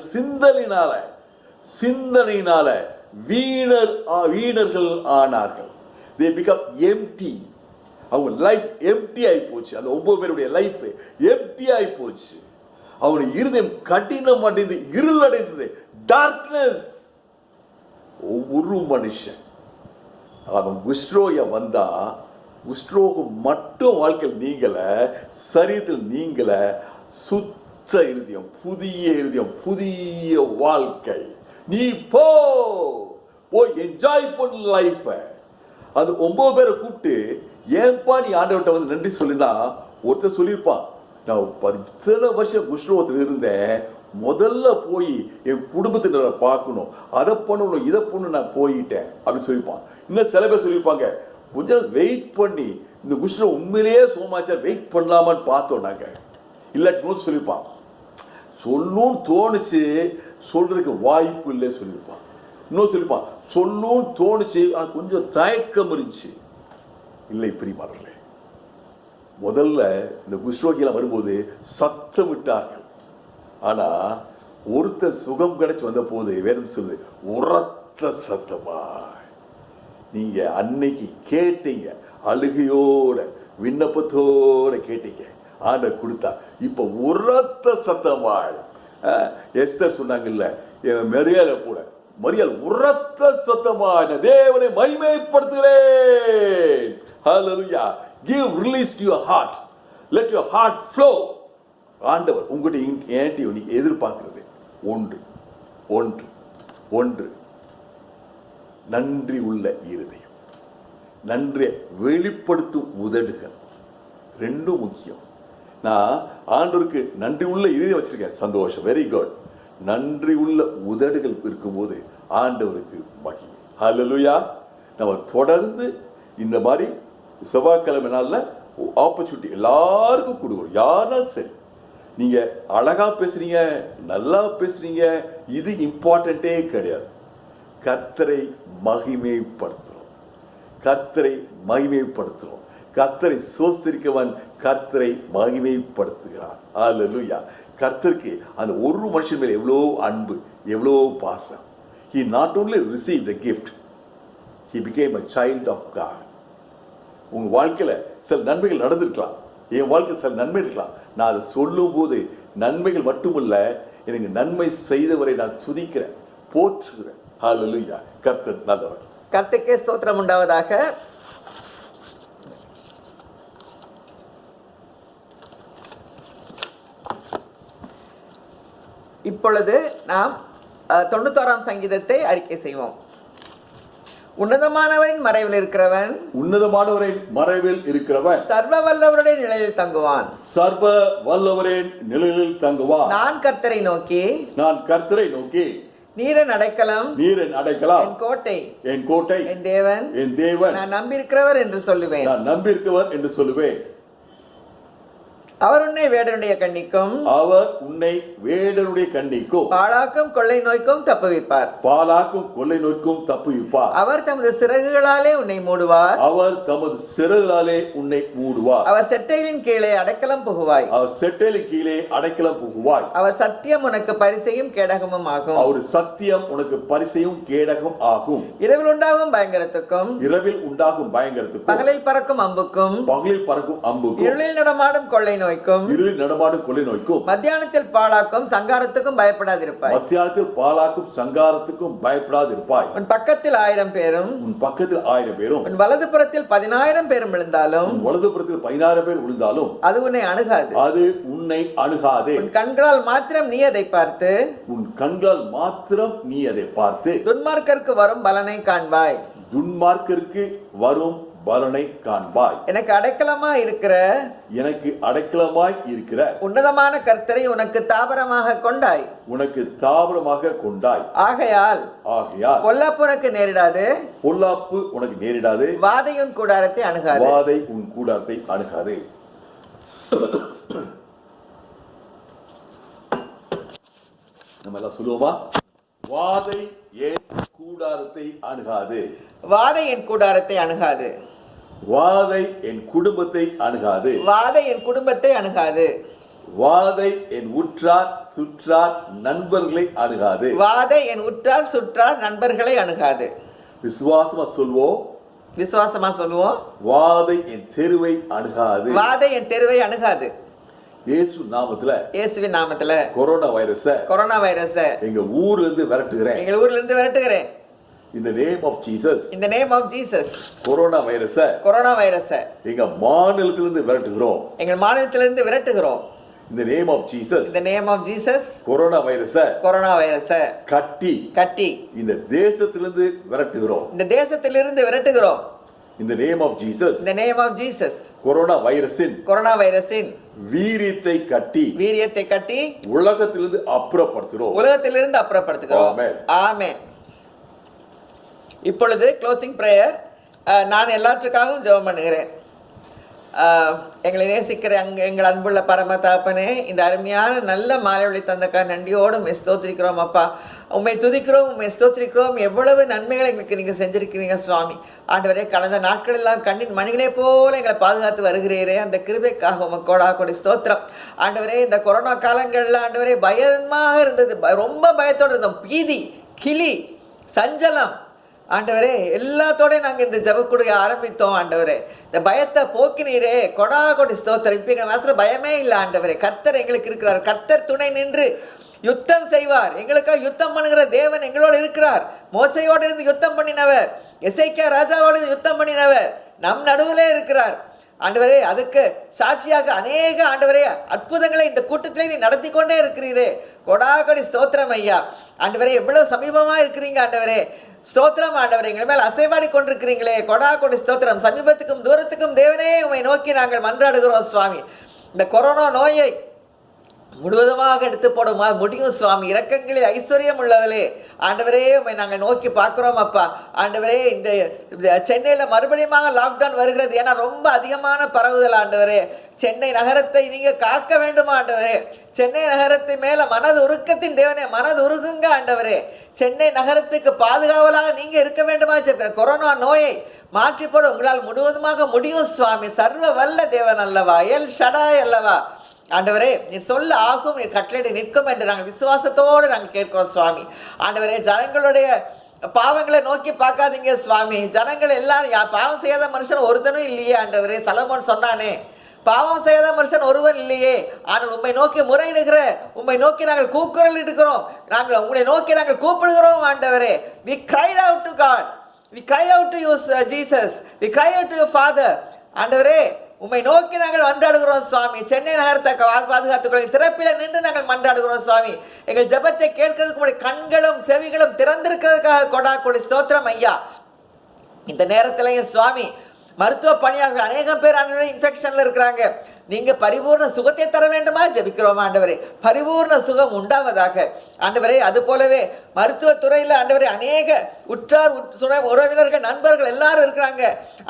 சிந்தனையினால வீணர்கள் ஆனார்கள். they become empty. அவங்க லைஃப் எம்டி ஆகி போச்சு. அந்த 9 பேருடைய லைஃப் எம்டி ஆகி போச்சு. அவனுடைய இருதயம் கடினம் அடைந்து இருள் அடைந்தது. டார்க்னஸ். ஒவ்வொரு மனுஷன் அவன் குஷ்ரோயா வந்தா குஷ்ரோகம் மட்டும் வாழ்க்கையில் நீங்கள, சரீரத்தில் நீங்கள, சுத்த இருதயம், புதிய இருதயம், புதிய வாழ்க்கை. நீ போய் என்ஜாய் பண்ண லைஃப. அது 9 பேரை கூப்பிட்டு ஏன்பா நீ ஆண்டவர்கிட்ட வந்து நன்றி சொல்லினா, ஒருத்தர் சொல்லியிருப்பான், நான் 10 வருஷம் குஷ்ரோகத்தில் இருந்தேன், முதல்ல போய் என் குடும்பத்தினரை பார்க்கணும், அதை பண்ணணும், இதை பண்ணணும், நான் போயிட்டேன் அப்படின்னு சொல்லியிருப்பான். இன்னும் சில பேர் சொல்லியிருப்பாங்க, கொஞ்சம் வெயிட் பண்ணி இந்த குஷ்ரோகம் உண்மையிலேயே சோமாச்சா வெயிட் பண்ணலாமான்னு பார்த்தோம் நாங்கள், இல்லாட்டி சொல்லியிருப்பான். சொல்லணும்னு தோணுச்சு, சொல்றதுக்கு வாய்ப்பு இல்லை சொல்லியிருப்பான். இன்னும் சொல்லியிருப்பான், சொல்லணும்னு தோணுச்சு, ஆனால் கொஞ்சம் தயக்கம் இருந்துச்சு. இல்லை பிரியமானவர்களே, முதல்ல இந்த குஷ்ரோகியெல்லாம் வரும்போது சத்தம் விட்டார்கள். ஆனா ஒருத்தர் சுகம் கிடைச்சு வந்த போது வேதம் சொல்லுது, உரத்த சத்தமா. நீங்க அன்னைக்கு கேட்டீங்க, அழுகையோட விண்ணப்பத்தோட கேட்டீங்க, ஆண்டவர் கொடுத்தா. இப்ப உரத்த சத்தமாய் எஸ்தர் சொன்னாங்கல்ல, மரியாதை கூட மரியாதை உரத்த சத்தமாய் தேவனை மகிமைப்படுத்துகிறேன். Hallelujah. Give release to your heart. Let your heart flow. ஆண்டவர் உங்களுடைய நீ எதிர்பார்க்கிறது ஒன்று ஒன்று ஒன்று நன்றி உள்ள இருதயம், நன்றியை வெளிப்படுத்தும் உதடுகள். ரெண்டும் முக்கியம். நான் ஆண்டவருக்கு நன்றி உள்ள இருதயம் வச்சிருக்கேன், சந்தோஷம், வெரி குட். நன்றி உள்ள உதடுகள் இருக்கும்போது ஆண்டவருக்கு மகிமை. ஹல்லேலூயா. நம்ம தொடர்ந்து இந்த மாதிரி செவ்வாய்க்கிழமை நாளில் ஆப்பர்ச்சுனிட்டி எல்லாருக்கும் கொடுக்குறோம். யாருனாலும் சரி, நீங்க அழகா பேசுறீங்க, நல்லா பேசுறீங்க, இது இம்பார்ட்டன்டே கிடையாது. கர்த்தரை மகிமைப்படுத்துறோம், கர்த்தரை மகிமைப்படுத்துறோம். கர்த்தரை சோஸ்திரிக்கவன் கர்த்தரை மகிமைப்படுத்துகிறான். ஹல்லேலூயா. கர்த்தருக்கு அந்த ஒரு மனுஷன் மேல் எவ்வளோ அன்பு, எவ்வளோ பாசம். He not only received a gift, he became a child of God. உங்க வாழ்க்கையில சில நன்மைகள் நடந்திருக்கலாம், என் வாழ்க்கையில் சில நன்மை இருக்கலாம். நான் அதை சொல்லும் போது நன்மைகள் மட்டுமல்ல, எனக்கு நன்மை செய்தவரை நான் துதிக்கிறேன், போற்றுகிறேன். ஹல்லேலூயா. கர்த்தர் நல்லவர். கர்த்தருக்கே ஸ்தோத்திரம் உண்டாவதாக. இப்பொழுது நாம் 91ஆம் சங்கீதத்தை அறிக்கை செய்வோம். உன்னதமானவரின் மறைவில் இருக்கிறவன், உன்னதமானவரின் மறைவில் இருக்கிறவன் சர்வ வல்லவருடைய நிழலில் தங்குவான். சர்வ வல்லவரின் நிழலில் தங்குவான். நான் கர்த்தரை நோக்கி, நான் கர்த்தரை நோக்கி, நீரன் அடைக்கலம், நீரன் அடைக்கலம், என் கோட்டை, என் கோட்டை, என் தேவன், என் தேவன், நான் நம்பியிருக்கிறவர் என்று சொல்லுவேன். நான் நம்பியிருக்கிறவர் என்று சொல்லுவேன். அவர் உன்னை வேடனுடைய கண்ணிக்கும், அவர் உன்னை வேடனுடைய கண்ணிக்கும், பாழாக்கும் கொள்ளை நோய்க்கும் தப்புவிப்பார். பாலாக்கும் கொள்ளை நோய்க்கும் தப்புவிப்பார். அவர் தமது சிறகுகளாலே உன்னை மூடுவார். அவர் தமது சிறகுகளாலே உன்னை மூடுவார். அவர் செட்டையின் கீழே அடைக்கலம் புகுவாய். அவர் செட்டையின் கீழே அடைக்கலம் புகுவாய். அவர் சத்தியம் உனக்கு பரிசையும் கேடகமும் ஆகும். அவர் சத்தியம் உனக்கு பரிசையும் கேடகம் ஆகும். இரவில் உண்டாகும் பயங்கரத்துக்கும், இரவில் உண்டாகும் பயங்கரத்துக்கும், பகலில் பறக்கும் அம்புக்கும், பகலில் பறக்கும் அம்புக்கும், இருளில் நடமாடும் கொள்ளை நோய்க்கும், இருளில் நடமாடும் கொள்ளை நோய்க்கும், மத்தியானத்தில் பாழாக்கும் சங்காரத்துக்கும் பயப்படாதிருப்பாய். மத்தியானத்தில் பாலாக்கும் சங்காரத்துக்கும் பயப்படாதிருப்பாய். உன் பக்கத்தில் 1000 பேரும், உன் பக்கத்தில் 1000 பேரும், உன் வலது புறத்தில் 10000 பேரும் விழுந்தாலும், உன் வலது புறத்தில் 10000 பேர் விழுந்தாலும் அது உன்னை அணுகாது. அது உன்னை அணுகாது. உன் கண்களால் மாத்திரம் நீ அதை பார்த்து, உன் கண்களால் மாத்திரம் நீ அதை பார்த்து துன்மார்க்கருக்கு வரும் பலனை காண்பாய். துன்மார்க்கருக்கு வரும் பலனை காண்பாய். எனக்கு அடைக்கலமா இருக்கிற, எனக்கு அடைக்கலமாய் இருக்கிற உன்னதமான கர்த்தரை உனக்கு தாபரமாக கொண்டாய். உனக்கு தாபரமாக கொண்டாய். ஆகையால் பொல்லாப்பு உனக்கு நேரிடாது, பொல்லாப்பு உனக்கு நேரிடாது. வாதை உன் கூடாரத்தை அணுகாது, வாதை உன் கூடாரத்தை அணுகாது. நம்ம எல்லாம் சொல்லுவோமா? வாதை என் கூடாரத்தை அணுகாது, வாதை என் கூடாரத்தை அணுகாது, வாதை என் குடும்பத்தை அணுகாது, வாதை என் குடும்பத்தை அணுகாது, வாதை என் உற்றார் சுற்றார் நண்பர்களை அணுகாது, வாதை என் உற்றார் சுற்றார் நண்பர்களை அணுகாது. விசுவாசமா சொல்வோம், விசுவாசமா சொல்லுவோம். வாதை என் தெருவை அணுகாது. வாதை என் தெருவை அணுகாது. இயேசு நாமத்துல, இயேசுவின் நாமத்துல கொரோனா வைரஸ எங்க ஊர்ல இருந்து விரட்டுகிறேன். எங்க ஊர்ல இருந்து விரட்டுகிறேன். In the name of Jesus. In the name of Jesus. Corona virus எங்க மாநிலத்திலிருந்து விரட்டுகிறோம். எங்கள் மாநிலத்திலிருந்து விரட்டுகிறோம். In the name of Jesus. In the name of Jesus. Corona virus கட்டி இந்த தேசத்திலிருந்து விரட்டுகிறோம். இந்த தேசத்திலிருந்து விரட்டுகிறோம். In the name of Jesus. In the name of Jesus. Corona வைரஸின் வீரியத்தை கட்டி உலகத்திலிருந்து அப்புறப்படுத்துகிறோம். ஆமென். இப்பொழுது க்ளோசிங் பிரேயர். நான் எல்லாற்றுக்காகவும் ஜெபம் பண்ணுகிறேன். எங்களை நேசிக்கிற எங்கள் அன்புள்ள பரம தகப்பனே, இந்த அருமையான நல்ல மாலை தந்தக்கா நன்றியோடு உண்மை ஸ்தோத்திரிக்கிறோம் அப்பா. உண்மை துதிக்கிறோம், உண்மை ஸ்தோத்திரிக்கிறோம். எவ்வளவு நன்மைகளை எங்களுக்கு நீங்கள் செஞ்சிருக்கிறீங்க சுவாமி. ஆண்டவரே, கடந்த நாட்கள் எல்லாம் கண்ணின் மணிகளே போல எங்களை பாதுகாத்து வருகிறீரே, அந்த கிருபைக்காக உமக்கு கோடாகோடி ஸ்தோத்திரம். ஆண்டவரே, இந்த கொரோனா காலங்களில் ஆண்டவரே பயமாக இருந்தது, ரொம்ப பயத்தோடு இருந்தோம். பீதி, கிளி, சஞ்சலம் ஆண்டவரே, எல்லாத்தோடய நாங்கள் இந்த ஜெபக்குடியை ஆரம்பித்தோம். ஆண்டவரே, இந்த பயத்தை போக்கினீரே, கொடாகோடி ஸ்தோத்திரம். இப்போ எங்கள் மனசில் பயமே இல்லை ஆண்டவரே. கர்த்தர் எங்களுக்கு இருக்கிறார். கர்த்தர் துணை நின்று யுத்தம் செய்வார். எங்களுக்காக யுத்தம் பண்ணுகிற தேவன் எங்களோடு இருக்கிறார். மோசையோடு இருந்து யுத்தம் பண்ணினவர், எசேக்கியா ராஜாவோடு யுத்தம் பண்ணினவர் நம் நடுவிலே இருக்கிறார். ஆண்டவரே, அதுக்கு சாட்சியாக அநேக ஆண்டவரே அற்புதங்களை இந்த கூட்டத்திலே நீ நடத்தி கொண்டே இருக்கிறீரே. கொடாகோடி ஸ்தோத்திரம் ஐயா. ஆண்டவரே, எவ்வளவு சமீபமாக இருக்கிறீங்க ஆண்டவரே. ஸ்தோத்திரம் ஆண்டவரே, எங்கள் மேல் அசைவாடி கொண்டிருக்கிறீங்களே. கொடாகோடி ஸ்தோத்திரம். சமீபத்துக்கும் தூரத்துக்கும் தேவனே உம்மை நோக்கி நாங்கள் மன்றாடுகிறோம் சுவாமி. இந்த கொரோனா நோயை முழுவதுமாக எடுத்து போட முடியும் சுவாமி. இரக்கங்களில் ஐஸ்வர்யம் உள்ளவர்களே ஆண்டவரே, உம்மை நாங்கள் நோக்கி பார்க்குறோம் அப்பா. ஆண்டவரே, இந்த சென்னையில் மறுபடியும் லாக்டவுன் வருகிறது. ஏன்னா ரொம்ப அதிகமான பரவுதல் ஆண்டவரே. சென்னை நகரத்தை நீங்கள் காக்க வேண்டுமா ஆண்டவரே. சென்னை நகரத்தை மேலே மனது உருக்கத்தின் தேவனே, மனது உருகுங்க ஆண்டவரே. சென்னை நகரத்துக்கு பாதுகாவலாக நீங்கள் இருக்க வேண்டுமா. கொரோனா நோயை மாற்றி போட உங்களால் முழுவதுமாக முடியும் சுவாமி. சர்வ வல்ல தேவன் அல்லவா, எல் ஷடாய் அல்லவா. ஆண்டவரே, நீ சொல்ல ஆகும், நீ கட்டளை நிற்கும் என்று நாங்கள் விசுவாசத்தோடு நாங்கள் கேட்கிறோம் சுவாமி. ஆண்டவரே, ஜனங்களுடைய பாவங்களை நோக்கி பார்க்காதீங்க சுவாமி. ஜனங்கள் எல்லாரும் பாவம் செய்யாத மனுஷன் ஒருத்தனும் இல்லையே ஆண்டவரே. சலமோன் சொன்னானே, பாவம் செய்யாத மனுஷன் ஒருவன் இல்லையே. ஆனால் உம்மை நோக்கி முறையிடுகிற, உம்மை நோக்கி நாங்கள் கூக்குரல் இடுகிறோம், நாங்கள் உங்களை நோக்கி நாங்கள் கூப்பிடுகிறோம் ஆண்டவரே. We cried out to God. We cry out to you Jesus. We cry out to you Father. ஆண்டவரே, உம்மை நோக்கி நாங்கள் மன்றாடுகிறோம் சுவாமி. சென்னை நகரத்தை பாதுகாத்துக்கொள்ள திறப்பில நின்று நாங்கள் மன்றாடுகிறோம் சுவாமி. எங்கள் ஜெபத்தை கேட்கறதுக்கு உங்களுடைய கண்களும் செவிகளும் திறந்திருக்கிறதுக்காக கொடாகோடி ஸ்தோத்திரம் ஐயா. இந்த நேரத்திலேயே சுவாமி, மருத்துவ பணியாளர்கள் அநேகம் பேர் ஆண்டவரே இன்ஃபெக்ஷன்ல இருக்கிறாங்க. நீங்க பரிபூர்ண சுகத்தை தர வேண்டுமா ஜெபிக்கிறோம் ஆண்டவரே. பரிபூர்ண சுகம் உண்டாவதாக ஆண்டவரே. அது போலவே மருத்துவத்துறையில் ஆண்டவரே அநேக உற்றார் உறவினர்கள் நண்பர்கள் எல்லாரும் இருக்கிறாங்க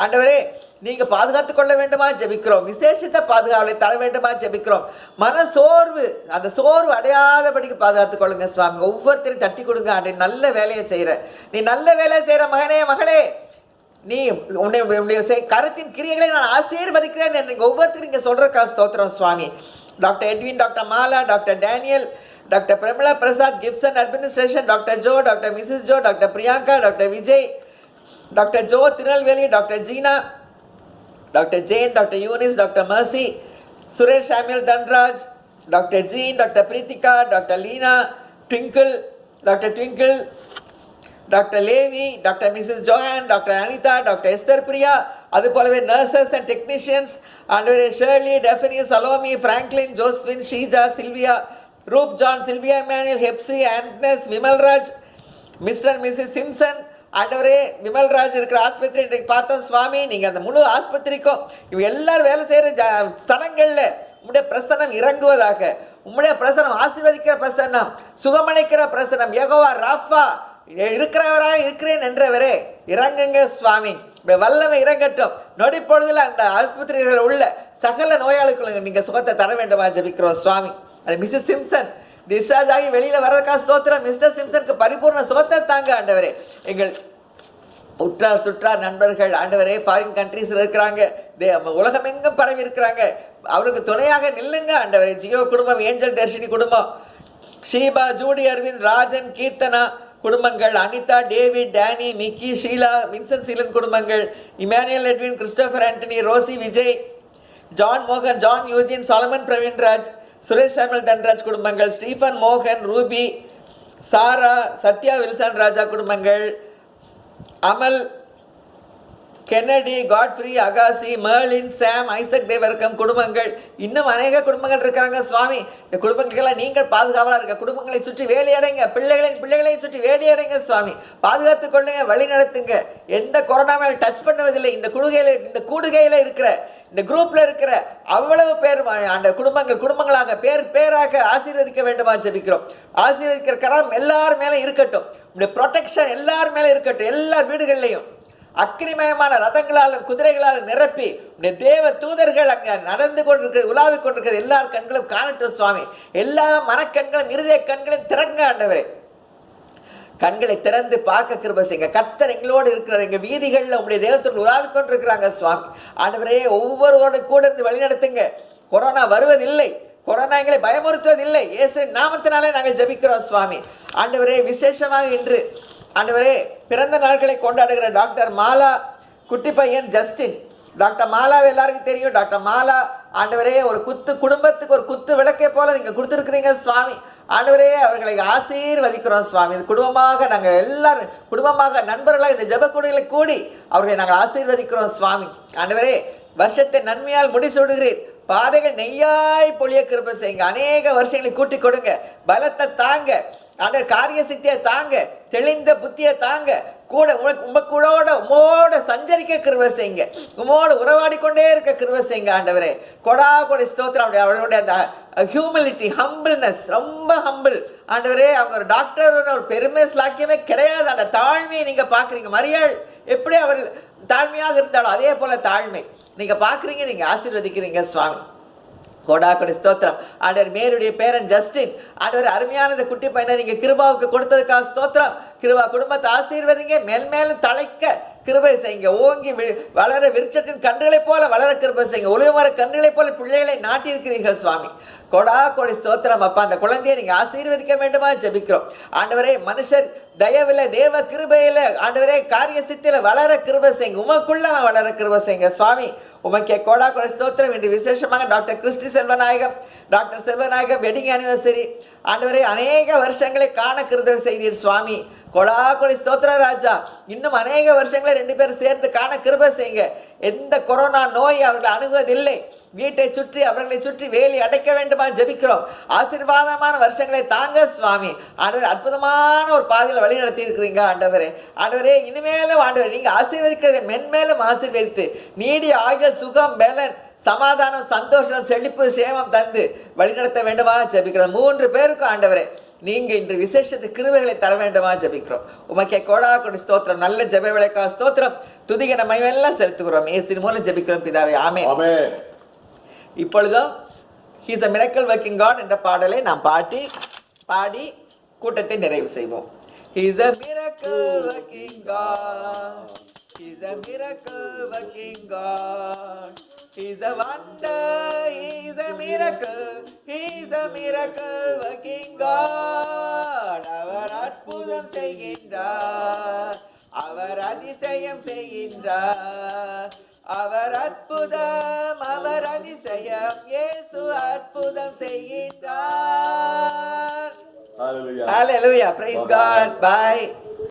ஆண்டவரே. நீங்க பாதுகாத்துக் கொள்ள வேண்டுமா ஜெபிக்கிறோம். விசேஷித்த பாதுகாவலை தர வேண்டுமா ஜெபிக்கிறோம். மன சோர்வு, அந்த சோர்வு அடையாதபடிக்கு பாதுகாத்துக் கொள்ளுங்க சுவாமி. ஒவ்வொருத்தரையும் தட்டி கொடுங்க ஆண்டு. நல்ல வேலையை செய்யற, நீ நல்ல வேலை செய்யற மகனே மகளே, நீ உன்னுடைய கருத்தின் கிரியைகளை நான் ஆசீர்வதிக்கிறேன் என்று ஒவ்வொருத்தரும் இங்கே சொல்றக்கா ஸ்தோத்திரம் சுவாமி. Doctor Edwin, doctor Mala, doctor Daniel, doctor Pramila Prasad, Gibson administration, doctor Joe, doctor missus Joe, doctor Priyanka, doctor Vijay, doctor Joe Tirunelveli, doctor Jeena, doctor Jain, doctor Eunice, doctor Mercy, Suresh Samuel Dhanraj, doctor Jean, doctor Preethika, doctor Leena, Twinkle, doctor Twinkle, doctor Levi, doctor missus Johan, doctor Anitha, doctor Esther Priya, அது போலவே nurses and technicians ஆண்டவரே, Shirley, Tiffany, Salome, Franklin, Joswin, Sheeja, Sylvia, Roop John, Sylvia Emmanuel, Hepsi, ஆண்டனஸ், Vimalraj, mister and missus Simson ஆண்டவரே. விமல்ராஜ் இருக்கிற ஆஸ்பத்திரி இன்றைக்கு பார்த்தோம் சுவாமி. நீங்கள் அந்த முழு ஆஸ்பத்திரிக்கும் இவங்க எல்லாரும் வேலை செய்கிற ஸ்தலங்களில் உம்முடைய பிரசனம் இறங்குவதாக. உம்முடைய பிரசனம் ஆசீர்வதிக்கிற பிரசனம், சுகமளிக்கிற பிரசனம், யெகோவா ராஃபா இருக்கிறவராக இருக்கிறேன் என்றவரே இறங்குங்க சுவாமி. வல்லமை இறங்கட்டும். நொடி பொழுதுல அந்த ஆஸ்பத்திரிகள் உள்ள சகல நோயாளிகளுக்கு நீங்க சுகத்தை தர வேண்டுமா ஜெபிக்கிறோம் சுவாமி. அது மிஸ்ஸஸ் சிம்சன் டிஸ்சார்ஜ் ஆகி வெளியில வர்றதுக்கா ஸ்தோத்திரம். மிஸ்டர் சிம்சனுக்கு பரிபூர்ண சுகத்தை தாங்க ஆண்டவரே. எங்கள் உற்றார் சுற்றார் நண்பர்கள் ஆண்டவரே ஃபாரின் கண்ட்ரீஸ்ல இருக்கிறாங்க, உலகம் எங்கும் பரவி இருக்கிறாங்க, அவருக்கு துணையாக நில்லுங்க ஆண்டவரே. ஜியோ குடும்பம், ஏஞ்சல் தர்ஷினி குடும்பம், ஷீபா, ஜூடி, அரவிந்த், ராஜன், கீர்த்தனா, குடும்பங்கள், Anitha, David, Danny, Mickey, Sheela, Vincent Seelan குடும்பங்கள், Emmanuel, Edwin, Christopher Antony, Rosy, Vijay, John மோகன், John Eugene, Solomon Praveenraj, Suresh Samuel Dhanraj குடும்பங்கள், ஸ்டீஃபன் மோகன், Ruby, Sarah, Sathya Wilson Raja குடும்பங்கள், Amal, Kennedy, Godfrey, Agassi, Merlin, Sam, Isaac தேவர்க்கம் குடும்பங்கள், இன்னும் அநேக குடும்பங்கள் இருக்காங்க சுவாமி. இந்த குடும்பங்களுக்கெல்லாம் நீங்கள் பாதுகாவலாக இருக்க, குடும்பங்களை சுற்றி வேலையடைங்க, பிள்ளைகளை சுற்றி வேலையடைங்க சுவாமி. பாதுகாத்து கொள்ளுங்க, வழி நடத்துங்க. எந்த கொரோனாவை டச் பண்ணுவதில்லை. இந்த கூடுகையில் இருக்கிற இந்த குரூப்ல இருக்கிற அவ்வளவு பேர் அந்த குடும்பங்களாக பேராக ஆசீர்வதிக்க வேண்டுமா ஜெபிக்கிறோம். ஆசீர்வதிக்கிற கரம் எல்லார் மேலே இருக்கட்டும். இந்த ப்ரொடெக்ஷன் எல்லார் மேலே இருக்கட்டும். எல்லா வீடுகள்லையும் அக்னிமயமான ரதங்களாலும் குதிரைகளாலும் நிரப்பி தேவ தூதர்கள் அங்க நடந்து கொண்டிருக்கிறது, உலாவிக் கொண்டிருக்கிறது எல்லார் கண்களும் காணட்டும் சுவாமி. எல்லா மனக்கண்களும் இருதய கண்களையும் திறங்க ஆண்டவரே. கண்களை திறந்து பார்க்க கிருபை செய்யுங்க. கர்த்தர் எங்களோடு இருக்கிறார். எங்க வீதிகளில் உங்களுடைய தேவத்தூர்கள் உலாவிக் கொண்டிருக்கிறாங்க சுவாமி. ஆண்டவரே, ஒவ்வொருவரோடு கூட இருந்து வழிநடத்துங்க. கொரோனா வருவதில்லை, கொரோனா எங்களை பயமுறுத்துவதில்லை. இயேசுவின் நாமத்தினாலே நாங்கள் ஜெபிக்கிறோம் சுவாமி. ஆண்டவரே, விசேஷமாக இன்று ஆண்டவரே பிறந்த நாட்களை கொண்டாடுகிற டாக்டர் மாலா குட்டி பையன் ஜஸ்டின், டாக்டர் மாலாவை எல்லாருக்கும் தெரியும். டாக்டர் மாலா ஆண்டவரே ஒரு குடும்பத்துக்கு ஒரு குத்து விளக்கை போல நீங்க கொடுத்துருக்கிறீங்க சுவாமி. ஆண்டவரே, அவர்களை ஆசீர்வதிக்கிறோம் சுவாமி. குடும்பமாக நாங்கள் எல்லாரும் குடும்பமாக நண்பர்களாக இந்த ஜெப கூடுகளை கூடி அவர்களை நாங்கள் ஆசீர்வதிக்கிறோம் சுவாமி. ஆண்டவரே, வருஷத்தை நன்மையால் முடிசூடுகிறீர். பாதைகள் நெய்யாய் பொழிய கிருபை செய்யுங்க. அநேக வருஷங்களை கூட்டி கொடுங்க. பலத்தை தாங்க ஆண்டவர், காரிய சித்தியை தாங்க, தெளிந்த புத்தியை தாங்க. கூட உம்மோட சஞ்சரிக்க கிருபை செய்யுங்க. உம்மோடு உறவாடி கொண்டே இருக்க கிருபை செய்யுங்க ஆண்டவரே. கொடி ஸ்தோத்திரம். அவருடைய அந்த ஹியூமிலிட்டி, ஹம்பிள்னஸ், ரொம்ப ஹம்பிள் ஆண்டவரே. அவங்க ஒரு டாக்டர் ஒரு பெருமை ஸ்லாக்கியமே கிடையாது. அந்த தாழ்மையை நீங்க பாக்குறீங்க. மரியாள் எப்படி அவர் தாழ்மையாக இருந்தாலும் அதே போல தாழ்மை நீங்க பாக்குறீங்க, நீங்க ஆசீர்வதிக்கிறீங்க சுவாமி. கொடி ஸ்தோத்திரம். ஆண்டவர், மேருடைய பேரன் ஜஸ்டின் ஆண்டவர், அருமையான குட்டி பையனை நீங்க கிருபாவுக்கு கொடுத்ததுக்காக ஸ்தோத்திரம். கிருபா குடும்பத்தை ஆசீர்வதிங்க. மேல்மேலும் தலைக்க கிருபை செய்யுங்க. ஓங்கி வளர விருட்சத்தின் கன்றுகளை போல வளர கிருபை செய்யுங்க. ஒளிவர கன்றுகளை போல பிள்ளைகளை நாட்டியிருக்கிறீர்கள் சுவாமி. கொடி ஸ்தோத்திரம். அப்பா, அந்த குழந்தையை நீங்க ஆசீர்வதிக்க வேண்டுமா ஜெபிக்கிறோம் ஆண்டவரே. மனுஷர் தயவில தேவ கிருபையில ஆண்டவரே காரிய சித்தியில வளர கிருபை செய்யுங்க. உமக்குள்ள வளர கிருபை செய்யுங்க சுவாமி. உமக்கே கொடி ஸ்தோத்திரம். இன்று விசேஷமாக doctor Christy Selvanayagam wedding anniversary ஆண்டவரே, அநேக வருஷங்களை காண கிருபை செய்தீர் சுவாமி. கொடி ஸ்தோத்திர ராஜா. இன்னும் அநேக வருஷங்களை 2 பேரும் சேர்ந்து காண கிருபை செய்யுங்க. எந்த கொரோனா நோய் அவர்களை அணுகுவதில்லை. வீட்டை சுற்றி அவர்களை சுற்றி வேலி அடைக்க வேண்டுமா ஜெபிக்கிறோம். ஆசீர்வாதமான வருஷங்களை தாங்க சுவாமி. ஆண்டவர், அற்புதமான ஒரு பாதையில் வழி நடத்தி இருக்கிறீங்க ஆண்டவரே. ஆண்டவரே, இனிமேலும் ஆண்டவரே நீங்க ஆசீர்வதிக்கிறதை மென்மேலும் ஆசீர்வதித்து நீடிய ஆயுள், சுகம், பலன், சமாதானம், சந்தோஷம், செழிப்பு, சேமம் தந்து வழிநடத்த வேண்டுமா ஜெபிக்கிறோம். 3 பேருக்கும் ஆண்டவரே நீங்க இன்று விசேஷத்து கிருபைகளை தர வேண்டுமா ஜெபிக்கிறோம். உமக்கே கொடி ஸ்தோத்திரம். நல்ல ஜெப வேளைக்காக ஸ்தோத்திரம். துதிக நம்மையெல்லாம் செலுத்துகிறோம். இயேசுவின் மூலம் ஜெபிக்கிறோம் பிதாவே, ஆமென். இப்பொழுதும் He is a miracle working God என்ற பாடலை நாம் பாடி கூட்டத்தை நிறைவு செய்வோம். He is a miracle working God. He is a miracle working God. He is a wonder. He is a miracle. He is a miracle working God. அவர் அற்புதம் செய்கின்றார். அவர் அதிசயம் செய்கின்றார். அவர் அற்புதம், அவர் அதிசயம், இயேசு அற்புதம் செய்கின்றார். Hallelujah. Praise God. Bye.